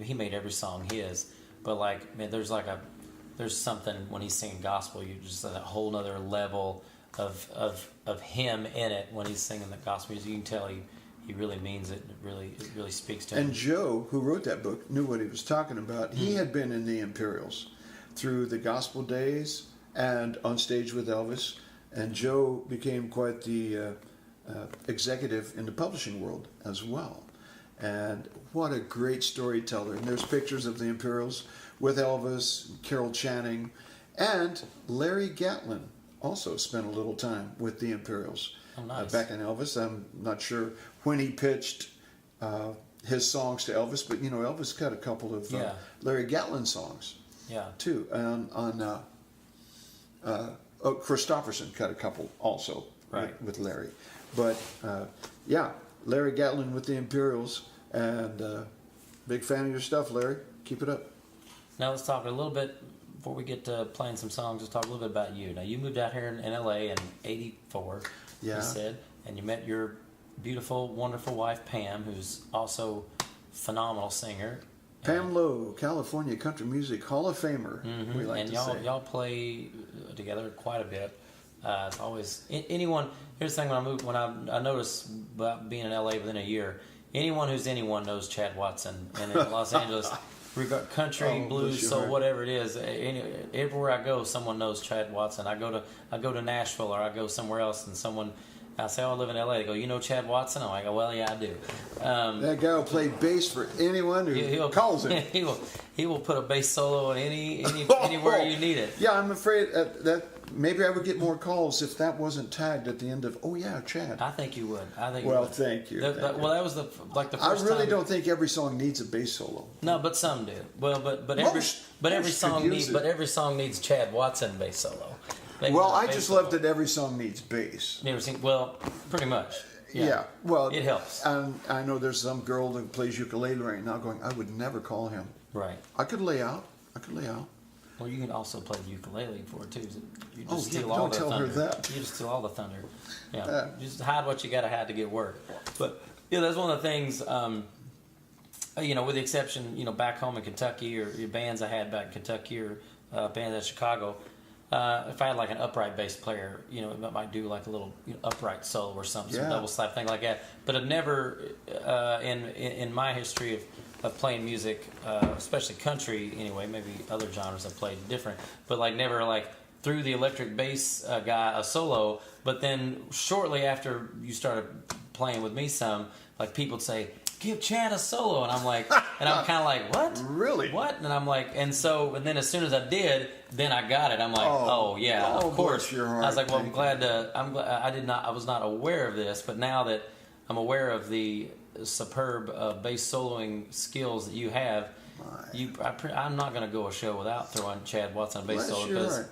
He made every song his, but like, man, there's something when he's singing gospel. You just a whole nother level of him in it when he's singing the gospel music. You can tell he really means it. It really speaks to him. And Joe, who wrote that book, knew what he was talking about. He had been in the Imperials through the gospel days and on stage with Elvis. And Joe became quite the executive in the publishing world as well. And what a great storyteller. And there's pictures of the Imperials with Elvis, Carol Channing, and Larry Gatlin also spent a little time with the Imperials. Oh, nice. Back in Elvis. I'm not sure when he pitched his songs to Elvis, but Elvis got a couple of Yeah. Larry Gatlin songs Yeah. too. On Christopherson cut a couple also Right. with Larry. But yeah, Larry Gatlin with the Imperials, and big fan of your stuff, Larry. Keep it up. Now let's talk a little bit, before we get to playing some songs, let's talk a little bit about you. Now you moved out here in LA in '84, Yeah. you said, and you met your beautiful, wonderful wife, Pam, who's also a phenomenal singer. Pam Lowe, California Country Music Hall of Famer. Mm-hmm. We like and to y'all say. y'all play together quite a bit. It's always anyone. Here's the thing: when I noticed about being in LA within a year, anyone who's anyone knows Chad Watson, and in Los Angeles, country, Oh, blues, bless your soul, heart. whatever it is, everywhere I go, someone knows Chad Watson. I go to Nashville or I go somewhere else, and someone. I say, oh, I live in LA. They go, you know Chad Watson? I'm like, well, yeah, I do. That guy will play bass for anyone who calls him. He will put a bass solo in anywhere you need it. Yeah, I'm afraid that maybe I would get more calls if that wasn't tagged at the end of, oh yeah, Chad. I think you would. Well, thank you. Well, that was the first I really time. don't think every song needs a bass solo. No, but some do. Well, but every Most could use it. every song needs Chad Watson bass solo. Well, I just love that every song needs bass. Never seen. Well, pretty much. Yeah, well, it helps. And I know there's some girl that plays ukulele right now going, I would never call him. Right. I could lay out. Well, you can also play the ukulele for it too. You just Oh, steal yeah, all don't the tell her thunder. that. You just steal all the thunder. Yeah. Just hide what you got to hide to get work. But yeah, that's one of the things. With the exception, back home in Kentucky or your bands I had back in Kentucky or bands in Chicago. If I had like an upright bass player, it might do like a little upright solo or something, some double slap thing like that. But I've never, in my history of playing music, especially country anyway, maybe other genres I've played different, but like never like threw the electric bass guy a solo. But then shortly after you started playing with me some, like people would say, give Chad a solo, and I'm like, and I'm kind of like, what? Really? What? And I'm like, and then as soon as I did, then I got it. I'm like, oh yeah, of course. Bless your heart. I was like, well, I'm glad. I was not aware of this, but now that I'm aware of the superb bass soloing skills that you have, I'm not going to go a show without throwing Chad Watson a bass solo because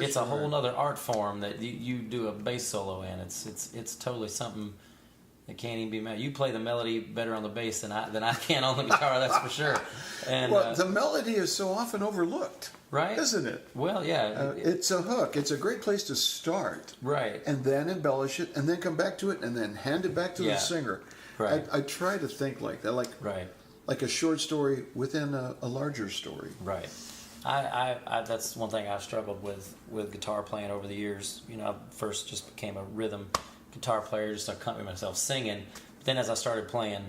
it's a whole other art form that you do a bass solo in. It's totally something. It can't even be mad. You play the melody better on the bass than I can on the guitar. That's for sure. And the melody is so often overlooked, right? Isn't it? Well, yeah. It's a hook. It's a great place to start, right? And then embellish it, and then come back to it, and then hand it back to the singer. Right. I try to think like that, like a short story within a larger story. Right. I that's one thing I've struggled with guitar playing over the years. I first just became a rhythm guitar player, just to accompany myself singing. But then as I started playing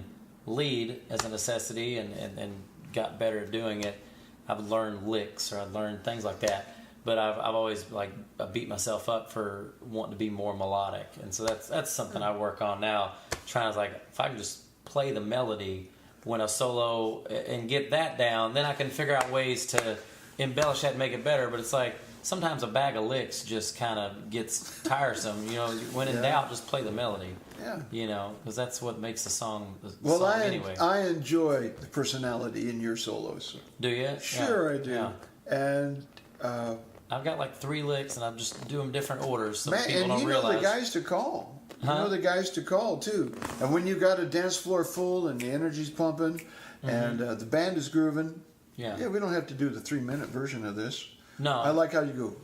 lead as a necessity and got better at doing it, I've learned licks or I've learned things like that. But I've always I beat myself up for wanting to be more melodic, and so that's something I work on now. Trying to if I can just play the melody when a solo and get that down, then I can figure out ways to embellish that and make it better. But it's like sometimes a bag of licks just kind of gets tiresome. When in doubt, just play the melody. Yeah. Because that's what makes the song. Anyway. I enjoy the personality in your solos. Do you? Sure, I do. Yeah. And I've got 3 licks, and I just do them different orders, so people and don't you realize. know the guys to call. You Huh? know the guys to call too. And when you got a dance floor full and the energy's pumping, and the band is grooving. Yeah. We don't have to do the 3-minute version of this. No. I like how you go,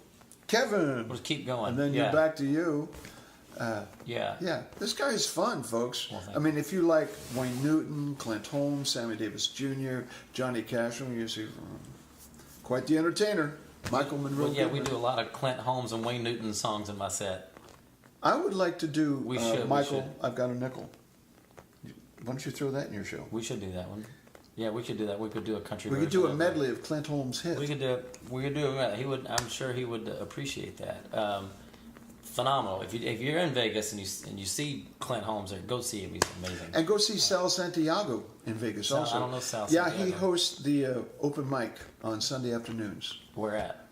Kevin. We'll just keep going. And then you're back to you. Yeah. Yeah, this guy is fun, folks. Well, I mean, if you like Wayne Newton, Clint Holmes, Sammy Davis Jr., Johnny Cash, you see, quite the entertainer. Michael Monroe. Well, yeah, Goodman. we do a lot of Clint Holmes and Wayne Newton songs in my set. I would like to do Michael, we should. I've Got a Nickel. Why don't you throw that in your show? We should do that one. Yeah, we could do that. We could do a country. We could version do a of medley of Clint Holmes hits. We could do it. We could do it. He would. I'm sure he would appreciate that. Phenomenal. If you're in Vegas and you see Clint Holmes there, go see him. He's amazing. And go see Sal Santiago in Vegas also. I don't know Sal Yeah, Santiago. he hosts the open mic on Sunday afternoons. Where at?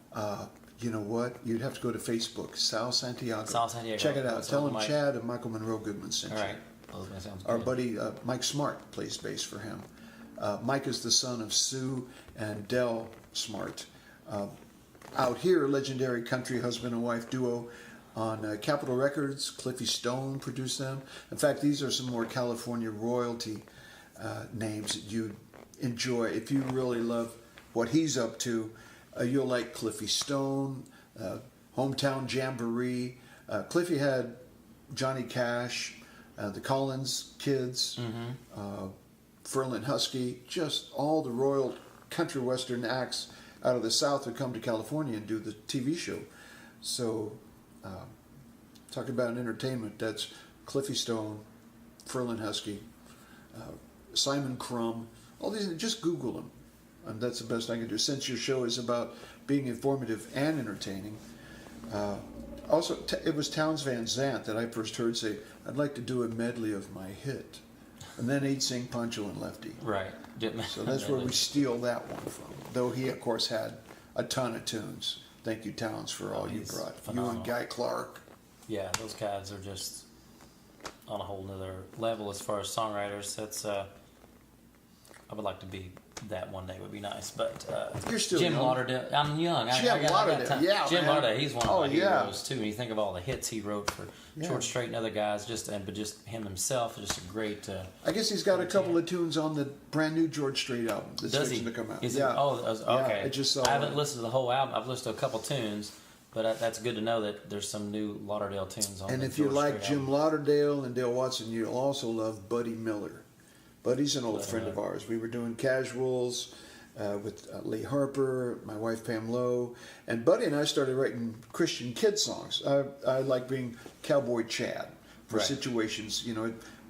You know what? You'd have to go to Facebook, Sal Santiago. Sal Santiago. Check it out. That's Tell open him mic. Chad and Michael Monroe Goodman sent All you. right. Well, that sounds Our good. buddy Mike Smart plays bass for him. Mike is the son of Sue and Del Smart. out here, legendary country husband and wife duo on Capitol Records. Cliffy Stone produced them. In fact, these are some more California royalty names that you enjoy. If you really love what he's up to, you'll like Cliffy Stone, Hometown Jamboree. Cliffy had Johnny Cash, the Collins Kids, Ferlin Husky, just all the royal country western acts out of the South would come to California and do the TV show. So, talking about an entertainment, that's Cliffy Stone, Ferlin Husky, Simon Crumb, all these, just Google them. And that's the best I can do. Since your show is about being informative and entertaining, also, it was Townes Van Zandt that I first heard say, "I'd like to do a medley of my hit." And then he'd sing Pancho and Lefty. Right. So that's where we steal that one from. Though he, of course, had a ton of tunes. Thank you, Townes, for all you brought. Phenomenal. You and Guy Clark. Yeah, those guys are just on a whole nother level as far as songwriters. That's I would like to be that one day. Would be nice, but You're still Jim young. Lauderdale. I'm young. Jim Lauderdale, yeah, Jim man. Lauderdale. He's one of Oh, my yeah. heroes too. And you think of all the hits he wrote for George Strait and other guys, but just him himself, just a great. I guess he's got a couple of tunes on the brand new George Strait album that's Does fixing he? to come out. Is it? Yeah. Oh, okay. I just saw I haven't it. listened to the whole album. I've listened to a couple tunes, but that's good to know that there's some new Lauderdale tunes on. And the if you George like Strait Jim album. Lauderdale and Dale Watson, you'll also love Buddy Miller. Buddy's an old Buddy friend Miller. of ours. We were doing Casuals with Lee Harper, my wife Pam Lowe, and Buddy and I started writing Christian kid songs. I like being Cowboy Chad for Right. situations,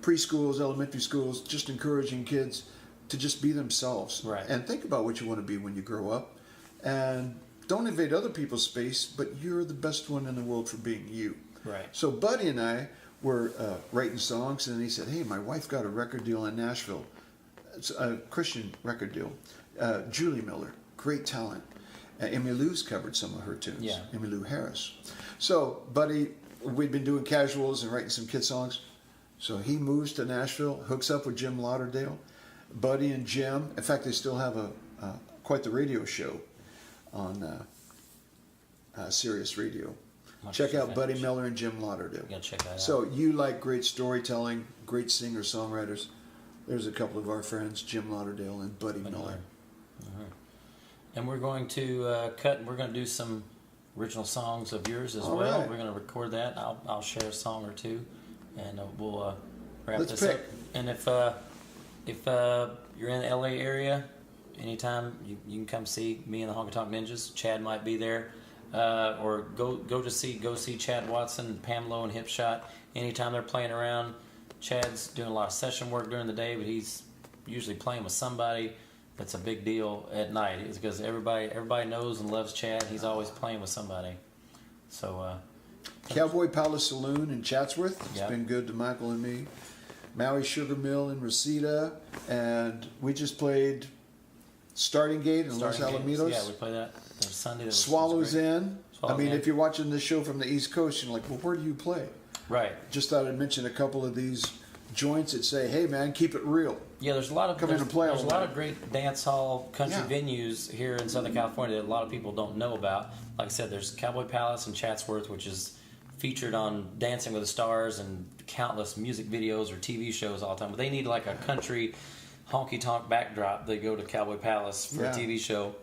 preschools, elementary schools, just encouraging kids to just be themselves. Right. And think about what you want to be when you grow up. And don't invade other people's space, but you're the best one in the world for being you. Right. So Buddy and I were writing songs, and he said, "Hey, my wife got a record deal in Nashville. It's a Christian record deal. Julie Miller, great talent. Emmy Lou's covered some of her tunes. Yeah. Emmy Lou Harris. So Buddy, we'd been doing Casuals and writing some kid songs. So he moves to Nashville, hooks up with Jim Lauderdale. Buddy and Jim, in fact, they still have quite the radio show on Sirius Radio. Check out Buddy Miller and Jim Lauderdale. Gotta check that out. So you like great storytelling, great singer-songwriters. There's a couple of our friends, Jim Lauderdale and Buddy Miller. And we're going to cut. We're going to do some original songs of yours as All well. right. We're going to record that. I'll share a song or two, and we'll wrap Let's this pick. up. And if you're in the LA area, anytime you can come see me and the Honky Tonk Ninjas. Chad might be there, or go see Chad Watson, Pam Lowe, and Hip Shot. Anytime they're playing around, Chad's doing a lot of session work during the day, but he's usually playing with somebody. That's a big deal at night. It's because everybody knows and loves Chad. He's always playing with somebody. So Cowboy Palace Saloon in Chatsworth. It's Yep. been good to Michael and me. Maui Sugar Mill in Reseda. And we just played Starting Gate in Los Starting Gates. Alamitos. Yeah, we play that. There's Sunday. Swallows great. Inn. Swallows I mean, Inn. if you're watching this show from the East Coast, you're like, well, where do you play? Right. Just thought I'd mention a couple of these joints that say, hey, man, keep it real. Yeah, there's a lot of Come in and play there's a all lot night. of great dance hall country Yeah. venues here in Southern California that a lot of people don't know about. Like I said, there's Cowboy Palace in Chatsworth, which is featured on Dancing with the Stars and countless music videos or TV shows all the time. But they need like a country honky tonk backdrop. They go to Cowboy Palace for Yeah. a TV show.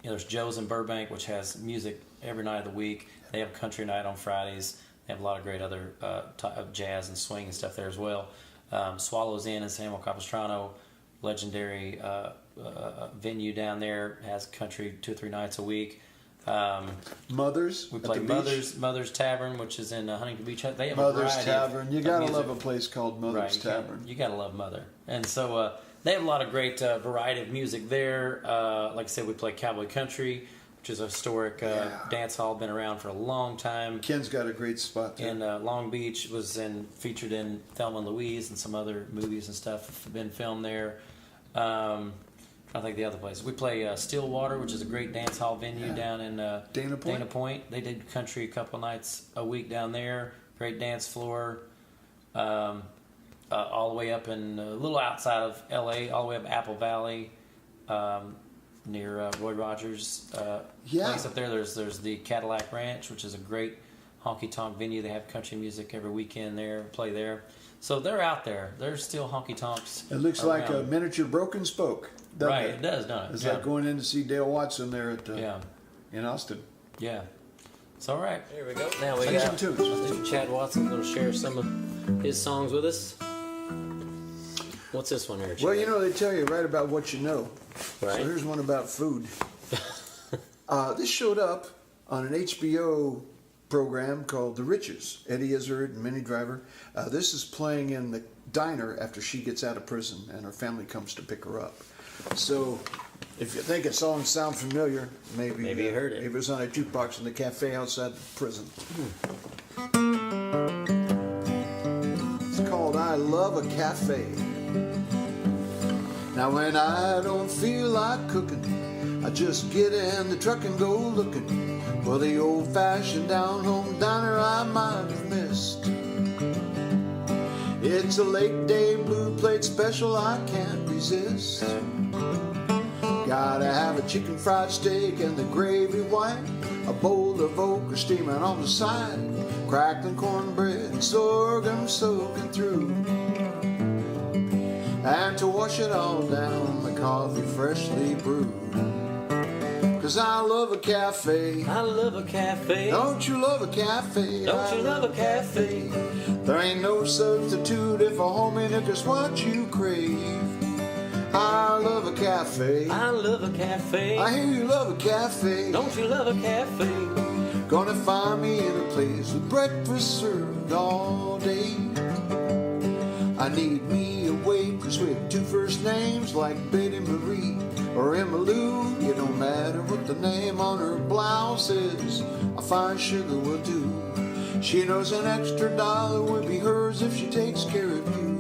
There's Joe's in Burbank, which has music every night of the week. They have country night on Fridays. They have a lot of great other jazz and swing and stuff there as well. Swallows Inn in San Juan Capistrano, legendary venue down there, has country 2 or 3 nights a week. Mothers. We at play the beach. Mother's Tavern, which is in Huntington Beach. They have Mother's a variety of- Tavern. You of gotta music. love a place called Mother's Right, Tavern. you gotta love Mother. And so they have a lot of great variety of music there. Like I said, we play Cowboy Country, which is a historic dance hall, been around for a long time. Ken's got a great spot there. In Long Beach, featured in Thelma and Louise and some other movies and stuff have been filmed there. I think the other place. We play Stillwater, which is a great dance hall venue down in Dana Point? They did country a couple nights a week down there. Great dance floor. All the way up in a little outside of LA, all the way up Apple Valley. near Roy Rogers' Yeah. place up there. There's the Cadillac Ranch, which is a great honky tonk venue. They have country music every weekend there, play there. So they're out there. There's still honky tonks. It looks around. like a miniature Broken Spoke. doesn't Right, it does, doesn't it? It's Yeah. like going in to see Dale Watson there at Yeah. in Austin. Yeah. It's all right. Here we go. Now we Sing got some tunes. Chad Watson going to share some of his songs with us. What's this one here, Chad? Well, you know, they tell you right about what you know. Right. So here's one about food. This showed up on an HBO program called The Riches. Eddie Izzard and Minnie Driver. This is playing in the diner after she gets out of prison and her family comes to pick her up. So if you think a song sounds familiar, maybe you heard it. Maybe it was on a jukebox in the cafe outside the prison. It's called I Love a Cafe. Now when I don't feel like cooking, I just get in the truck and go looking for the old-fashioned down-home diner I might have missed. It's a late-day blue plate special I can't resist. Gotta have a chicken fried steak and the gravy white, a bowl of okra steaming on the side, crackling cornbread and sorghum soaking through. And to wash it all down, the coffee freshly brewed. 'Cause I love a cafe. I love a cafe. Don't you love a cafe? Don't you love a cafe? There ain't no substitute if a homie is what you crave. I love a cafe. I love a cafe. I hear you love a cafe. Don't you love a cafe? Gonna find me in a place with breakfast served all day. I need me a waitress with two first names like Betty Marie or Emma Lou. It don't matter what the name on her blouse is, a fine sugar will do. She knows an extra dollar would be hers if she takes care of you.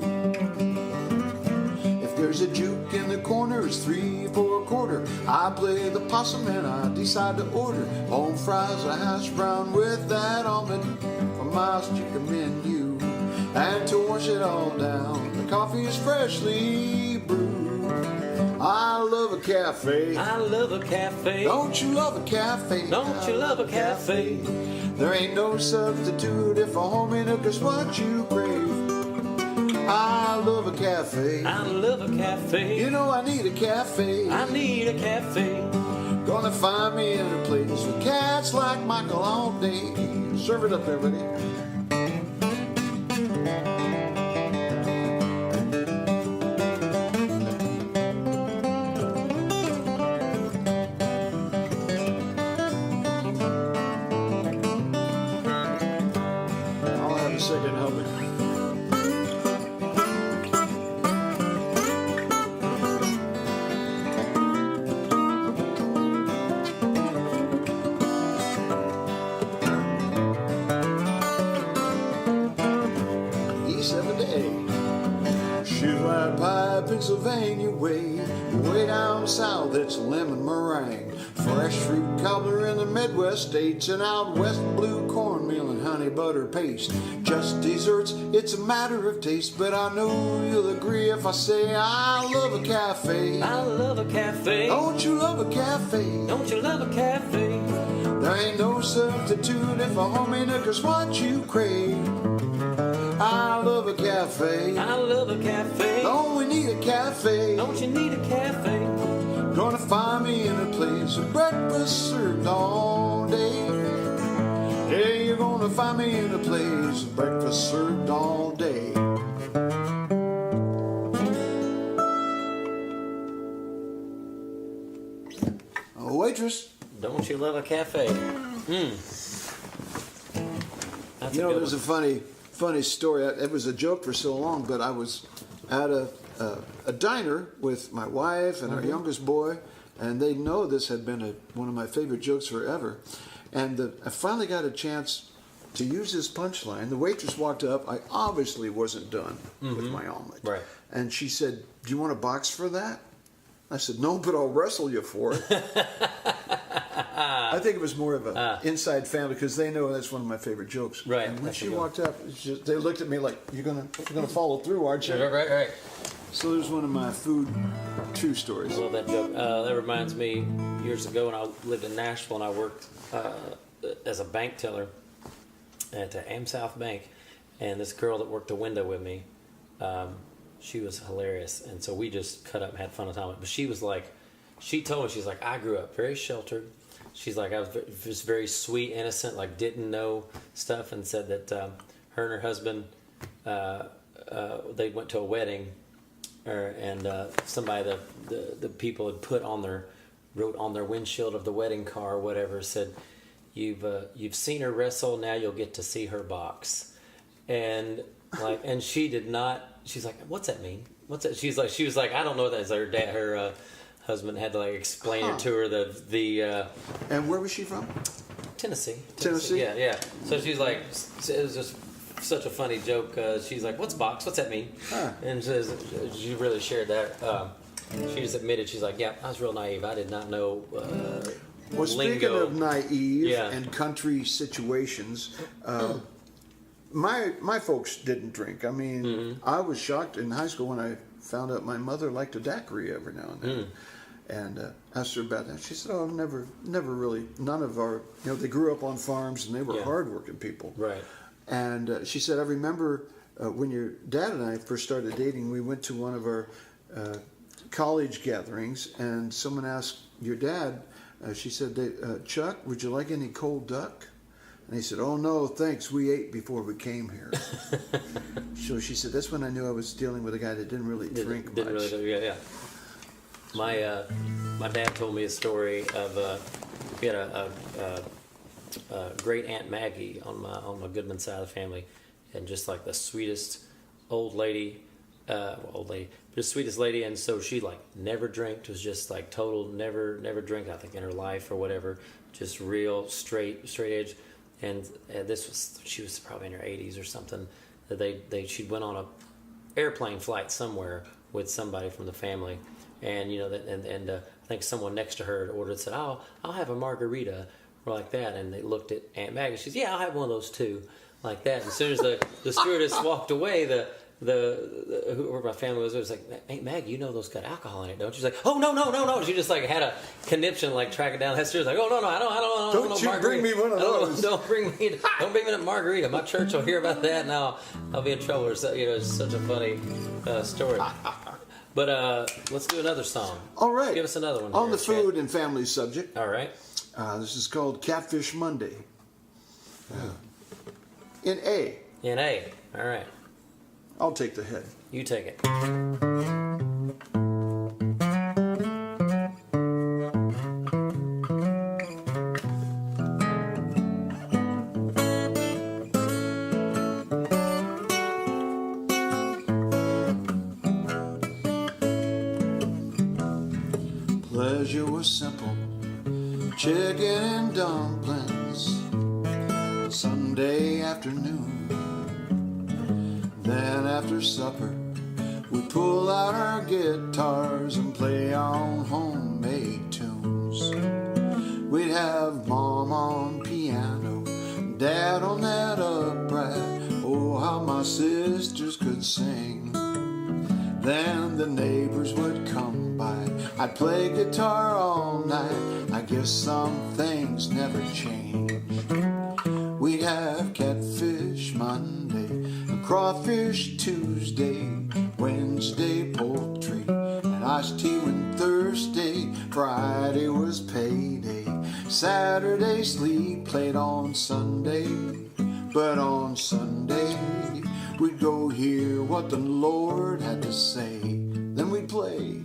If there's a juke in the corner, it's 3 for a quarter. I play the possum and I decide to order home fries, a hash brown with that almond from my chicken menu. And to wash it all down, the coffee is freshly brewed. I love a cafe. I love a cafe. Don't you love a cafe? Don't you love a cafe? There ain't no substitute if a homie nook is what you crave. I love a cafe. I love a cafe. You know I need a cafe. I need a cafe. Gonna find me in a place with cats like Michael all day. Serve it up, everybody. I'll have a second helping. E7 to A. She's right by Pennsylvania way. Way down south, it's lemon meringue. Fresh fruit cobbler in the Midwest states, and out west blue cornmeal and honey butter paste. Just desserts, it's a matter of taste, but I know you'll agree if I say I love a cafe. I love a cafe. Don't you love a cafe? Don't you love a cafe? There ain't no substitute if a homie nook is what you crave. I love a cafe. I love a cafe. Don't we need a cafe? Don't you need a cafe? Gonna find me in a place with breakfast served all day. Yeah, you're gonna find me in a place with breakfast served all day. A waitress. Don't you love a cafe? That's You a know, good there's one. a funny story. It was a joke for so long, but I was at a diner with my wife and our youngest boy, and they know this had been one of my favorite jokes forever. And I finally got a chance to use this punchline. The waitress walked up. I obviously wasn't done with my omelet. Right. And she said, "Do you want a box for that?" I said, "No, but I'll wrestle you for it." I think it was more of an inside family because they know that's one of my favorite jokes. Right, And when that's a she good one. walked up, they looked at me like, "You're gonna follow through, aren't you?" Right. So there's one of my food true stories. I love that joke. That reminds me, years ago when I lived in Nashville and I worked as a bank teller at the AmSouth Bank, and this girl that worked the window with me, she was hilarious, and so we just cut up and had fun of time. But she was like, she told me, she's like, I grew up very sheltered. She's like, I was just very sweet, innocent, like didn't know stuff, and said that her and her husband, they went to a wedding, and somebody, the people had wrote on their windshield of the wedding car or whatever, said, you've seen her wrestle, now you'll get to see her box. And like, and she did not, she's like, what's that mean? What's that? She was like, I don't know what that is. Her husband had to like explain it to her, the And where was she from? Tennessee. Tennessee? Yeah. So she's like, it was just such a funny joke. She's like, what's box? What's that mean? Huh. And she really shared that. She just admitted, she's like, yeah, I was real naive. I did not know Well, speaking lingo. of naive Yeah. and country situations, my folks didn't drink. I mean, I was shocked in high school when I found out my mother liked a daiquiri every now and then. And asked her about that. She said, "Oh, never really. None of our, they grew up on farms and they were hardworking people." Right. And she said, "I remember when your dad and I first started dating. We went to one of our college gatherings, and someone asked your dad. She said, Chuck, would you like any cold duck?" And he said, "Oh no, thanks. We ate before we came here." So she said, "That's when I knew I was dealing with a guy that didn't really drink much." Didn't really, yeah. My dad told me a story of we had a great Aunt Maggie on my Goodman side of the family, and just like the sweetest old lady, but the sweetest lady, and so she like never drank, was just like total never drank, I think, in her life or whatever, just real straight edge, and she was probably in her 80s or something. That she went on a airplane flight somewhere with somebody from the family. And I think someone next to her ordered, said, "Oh, I'll have a margarita," or like that. And they looked at Aunt Maggie. She said, "Yeah, I'll have one of those too," like that. And as soon as the stewardess walked away, whoever my family was like, "Aunt Maggie, you know those got alcohol in it, don't you?" She's like, "Oh no!" She just like had a conniption, like tracking down that stewardess, like, "Oh no, I don't Don't you bring me one of those? Don't bring me that margarita. My church will hear about that, and I'll be in trouble." So, it's such a funny story. But let's do another song. All right. Give us another one. On here, the food and family subject. All right. This is called Catfish Monday. In A. In A. All right. I'll take the head. You take it. Pleasure was simple, chicken and dumplings, Sunday afternoon. Then after supper, we'd pull out our guitars and play on homemade tunes. We'd have Mom on piano, Dad on that upright. Oh, how my sisters could sing. Then the neighbors would come by. I'd play guitar all night. I guess some things never change. We'd have catfish Monday, crawfish Tuesday, Wednesday poultry, and iced tea when Thursday. Friday was payday. Saturday sleep played on Sunday. But on Sunday we'd go hear what the Lord had to say. Then we'd play.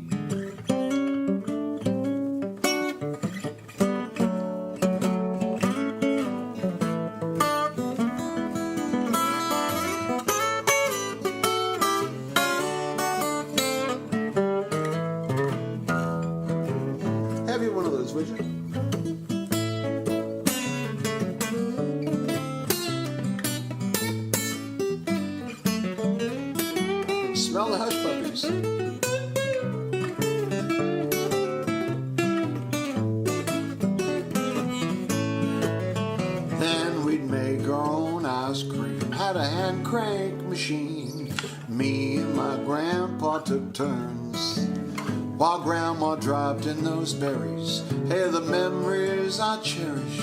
Have you one of those, would you? Smell the hush puppies. Then we'd make our own ice cream. Had a hand crank machine. Me and my grandpa took turns while grandma dropped in those berries. Hey, the memories I cherish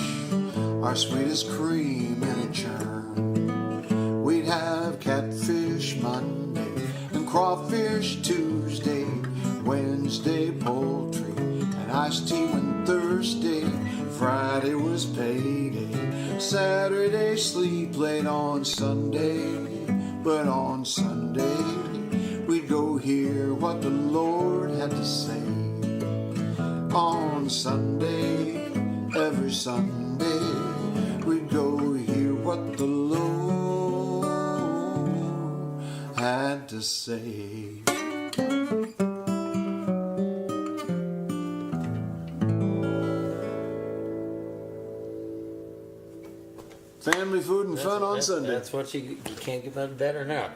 are sweet as cream in a churn. We'd have catfish Monday and crawfish Tuesday, Wednesday poultry and iced tea when Thursday. Friday was payday, Saturday sleep late on Sunday. But on Sunday we'd go hear what the Lord had to say. On Sunday, every Sunday, we'd go hear what the Lord had to say. Family food and fun on Sunday. That's what you can't get much better now.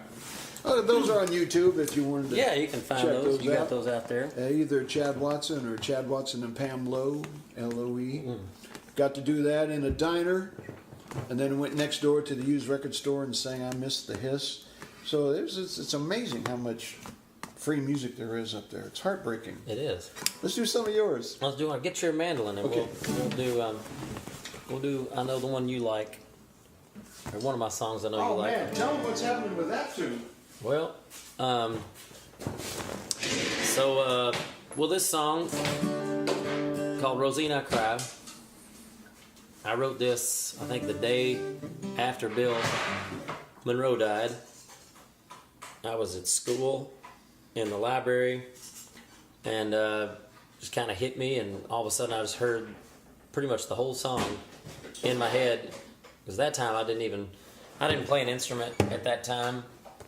Oh, those are on YouTube if you wanted to. Yeah, you can find those. You got those out there. Either Chad Watson or Chad Watson and Pam Lowe, Loe. Got to do that in a diner, and then went next door to the used record store and sang "I Miss the Hiss." So it's amazing how much free music there is up there. It's heartbreaking. It is. Let's do some of yours. Let's do one. Get your mandolin, and Okay. we'll do. I know the one you like. Or one of my songs I know you like. Oh man, tell them what's happening with that tune. Well, this song called Rosina I Cry, I wrote this, I think the day after Bill Monroe died. I was at school in the library, and just kind of hit me, and all of a sudden I just heard pretty much the whole song in my head. Because that time I didn't play an instrument at that time,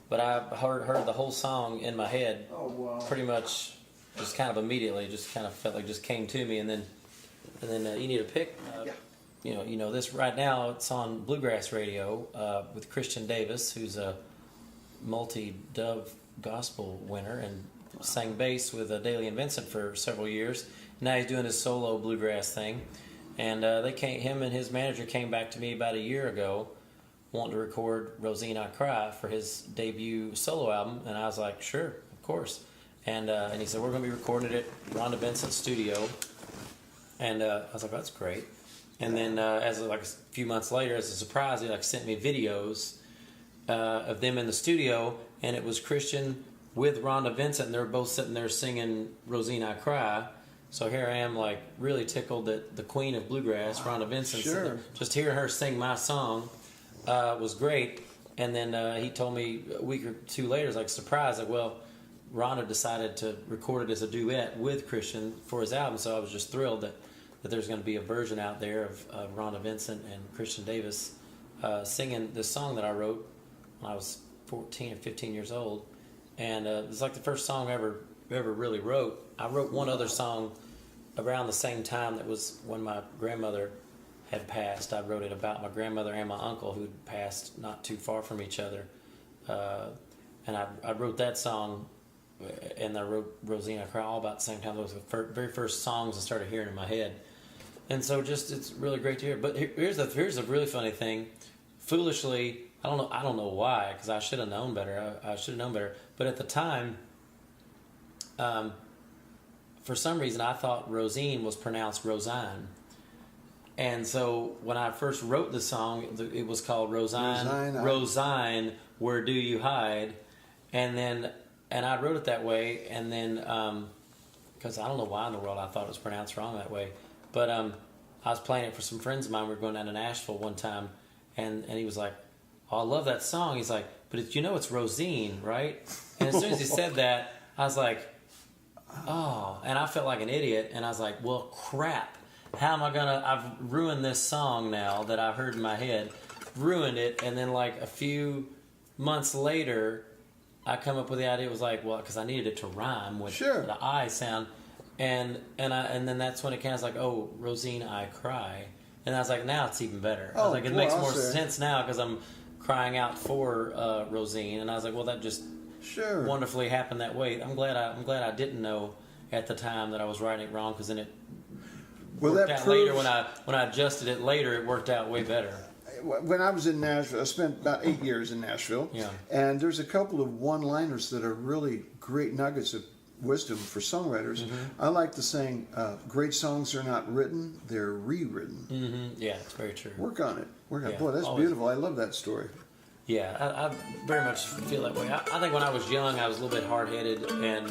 but I heard the whole song in my head. Oh wow! Pretty much, just kind of immediately, just kind of felt like it just came to me, and then you need to pick. Yeah. You know this right now. It's on Bluegrass Radio with Christian Davis, who's a multi-Dove Gospel winner and sang bass with Daly and Vincent for several years. Now he's doing his solo bluegrass thing. And him and his manager came back to me about a year ago wanting to record Rosina I Cry for his debut solo album. And I was like, sure, of course. And he said, we're going to be recording it at Rhonda Vincent's studio. And I was like, that's great. And then a few months later, as a surprise, he sent me videos of them in the studio. And it was Christian with Rhonda Vincent. And they were both sitting there singing Rosina I Cry. So here I am, really tickled that the queen of bluegrass, Rhonda Vincent, sure. Just hearing her sing my song was great. And then he told me a week or two later, surprised, Rhonda decided to record it as a duet with Christian for his album. So I was just thrilled that there's going to be a version out there of Rhonda Vincent and Christian Davis singing this song that I wrote when I was 14 or 15 years old. And it's the first song I ever really wrote. I wrote one other song around the same time. That was when my grandmother had passed. I wrote it about my grandmother and my uncle who'd passed not too far from each other. And I wrote that song, and I wrote Rosina I Cry all about the same time. Those were the very first songs I started hearing in my head. And so it's really great to hear. But here's a really funny thing. Foolishly, I don't know why, because I should have known better. I should have known better. But at the time, for some reason, I thought Rosine was pronounced Rosine. And so when I first wrote the song, it was called Rosine, Where Do You Hide? And I wrote it that way, and then, because I don't know why in the world I thought it was pronounced wrong that way. But I was playing it for some friends of mine. We were going down to Nashville one time, and he was like, oh, I love that song. He's like, but it's Rosine, right? And as soon as he said that, I was like, oh, and I felt like an idiot, and I was like, well, crap. How am I I've ruined this song now that I heard in my head, ruined it, and then a few months later, I come up with the idea. It was because I needed it to rhyme with the I sound, and then that's when it came. I was like, oh, Rosine I Cry, and I was like, now it's even better. I was like, it makes more sense now because I'm crying out for Rosine, and I was like, well, that just wonderfully happened that way. I'm glad I didn't know at the time that I was writing it wrong, because then it worked out later when I adjusted it later. It worked out way better. when I was in Nashville, I spent about 8 years in Nashville. Yeah. And there's a couple of one-liners that are really great nuggets of wisdom for songwriters. I like the saying, great songs are not written, they're rewritten. Yeah, it's very true. Work on it. Yeah, Boy, that's always. beautiful. I love that story. Yeah, I very much feel that way. I think when I was young, I was a little bit hard-headed and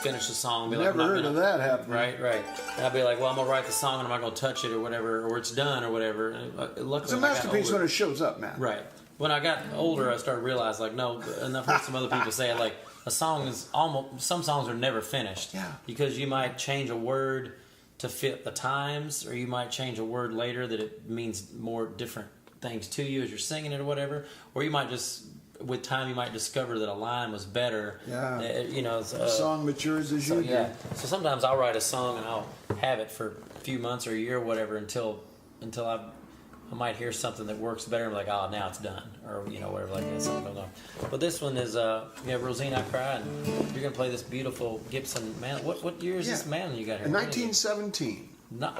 finish a song. Be Never like, heard of that happening. Right. And I'd be like, well, I'm going to write the song and I'm not going to touch it or whatever, or it's done or whatever. And luckily, It's a masterpiece when it shows up, man. Right. When I got older, I started realizing, like, no, and I've heard some other people say it, like, a song is almost, some songs are never finished. Yeah. Because you might change a word to fit the times, or you might change a word later that it means more different things to you as you're singing it or whatever, or you might just, with time, you might discover that a line was better. Yeah. You know, The song matures as you do. yeah. So sometimes I'll write a song and I'll have it for a few months or a year or whatever until I might hear something that works better and be like, oh, now it's done, or you know, whatever like that. Something goes on. But this one is Rosine, I Cry, and you're gonna play this beautiful Gibson man. What year is this man you got here? In 1917.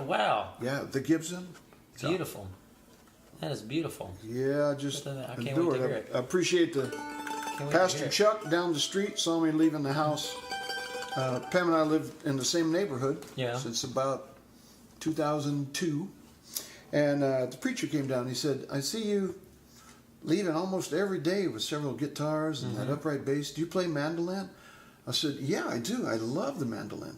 Wow. Yeah, the Gibson. Beautiful. That is beautiful. Yeah, I just I can't adore wait to hear it. it. I appreciate the Can't wait to Pastor hear it. Chuck down the street saw me leaving the house. Pam and I lived in the same neighborhood since about 2002. And the preacher came down and he said, I see you leaving almost every day with several guitars and that upright bass. Do you play mandolin? I said, yeah, I do. I love the mandolin.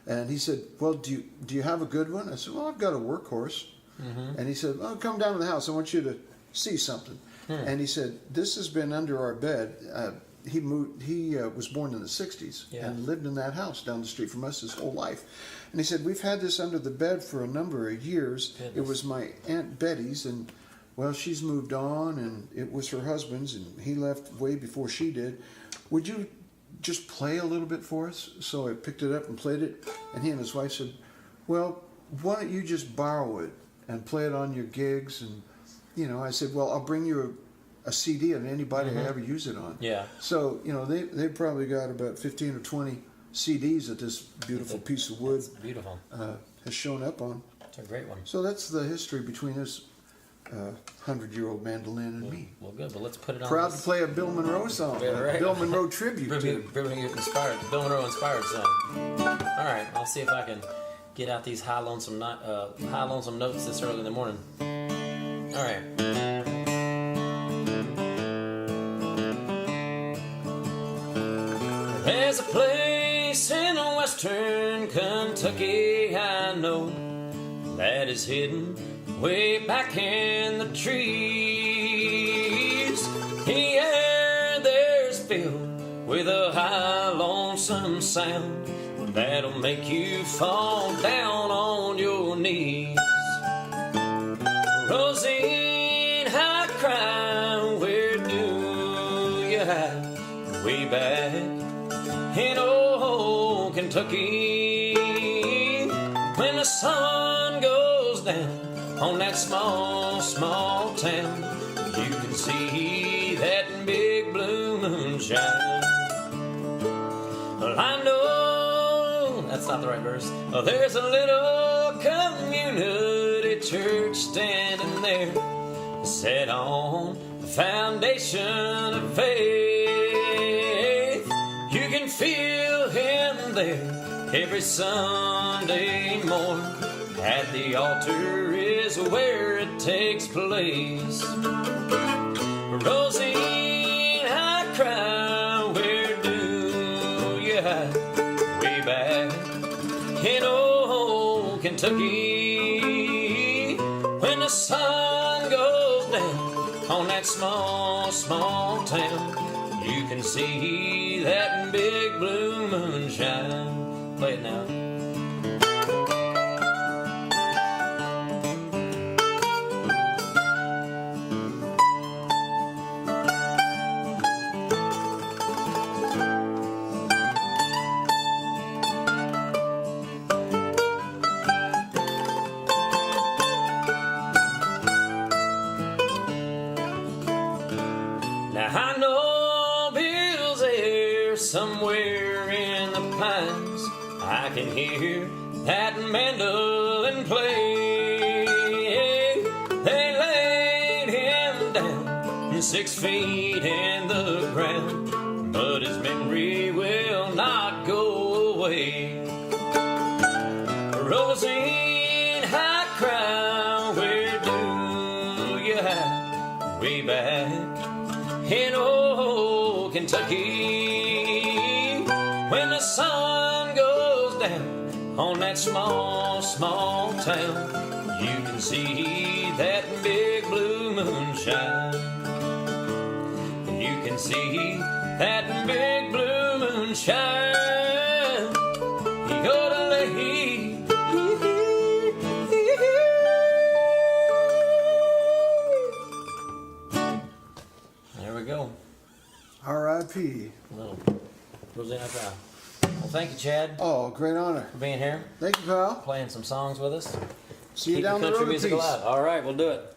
And he said, well, do you have a good one? I said, well, I've got a workhorse. And he said, well, come down to the house. I want you to see something. And he said, this has been under our bed. He moved. He was born in the 60s and lived in that house down the street from us his whole life. And he said, we've had this under the bed for a number of years. Goodness. It was my Aunt Betty's, and well, she's moved on, and it was her husband's, and he left way before she did. Would you just play a little bit for us? So I picked it up and played it, and he and his wife said, well, why don't you just borrow it and play it on your gigs? And you know, I said, well, I'll bring you a CD of anybody I ever use it on. Yeah. So, you know, they probably got about 15 or 20 CDs that this beautiful piece of wood It's beautiful. has shown up on. It's a great one. So that's the history between this 100-year-old mandolin and me. Well, good, but let's put it on. Proud this- to play a Bill Monroe song, Yeah, right. a Bill Monroe tribute. Bill Monroe inspired song. All right, I'll see if I can get out these high lonesome notes this early in the morning. All right. There's a place in western Kentucky I know that is hidden way back in the trees. The air there's filled with a high lonesome sound that'll make you fall down on your knees. Rosine, I cry, where do you hide? Way back in old Kentucky, when the sun goes down on that small, small town, you can see that big blue moonshine. Well, I know that's not the right verse. Oh, there's a little community church standing there, set on the foundation of faith. You can feel him there every Sunday morning. At the altar is where it takes place. Rosie, I cry, where do you hide? Way back in old Kentucky, when the sun goes down on that small, small town, you can see that big blue moonshine. Play it now. Now I know Bill's there somewhere in the pines. I can hear that mandolin play. They lay down 6 feet in the ground, but his memory will not go away. Rosine High Crown, where do you hide? Way back in old Kentucky, when the sun goes down on that small, small town, you can see that big blue moon shine. You can see that big blue moon shine. Yodelay. There we go. R.I.P. Little Rosanna Crown. Well, thank you, Chad, Oh, great honor. for being here, Thank you, pal. playing some songs with us. See you Keep down the the country road in music peace. alive. All right, we'll do it.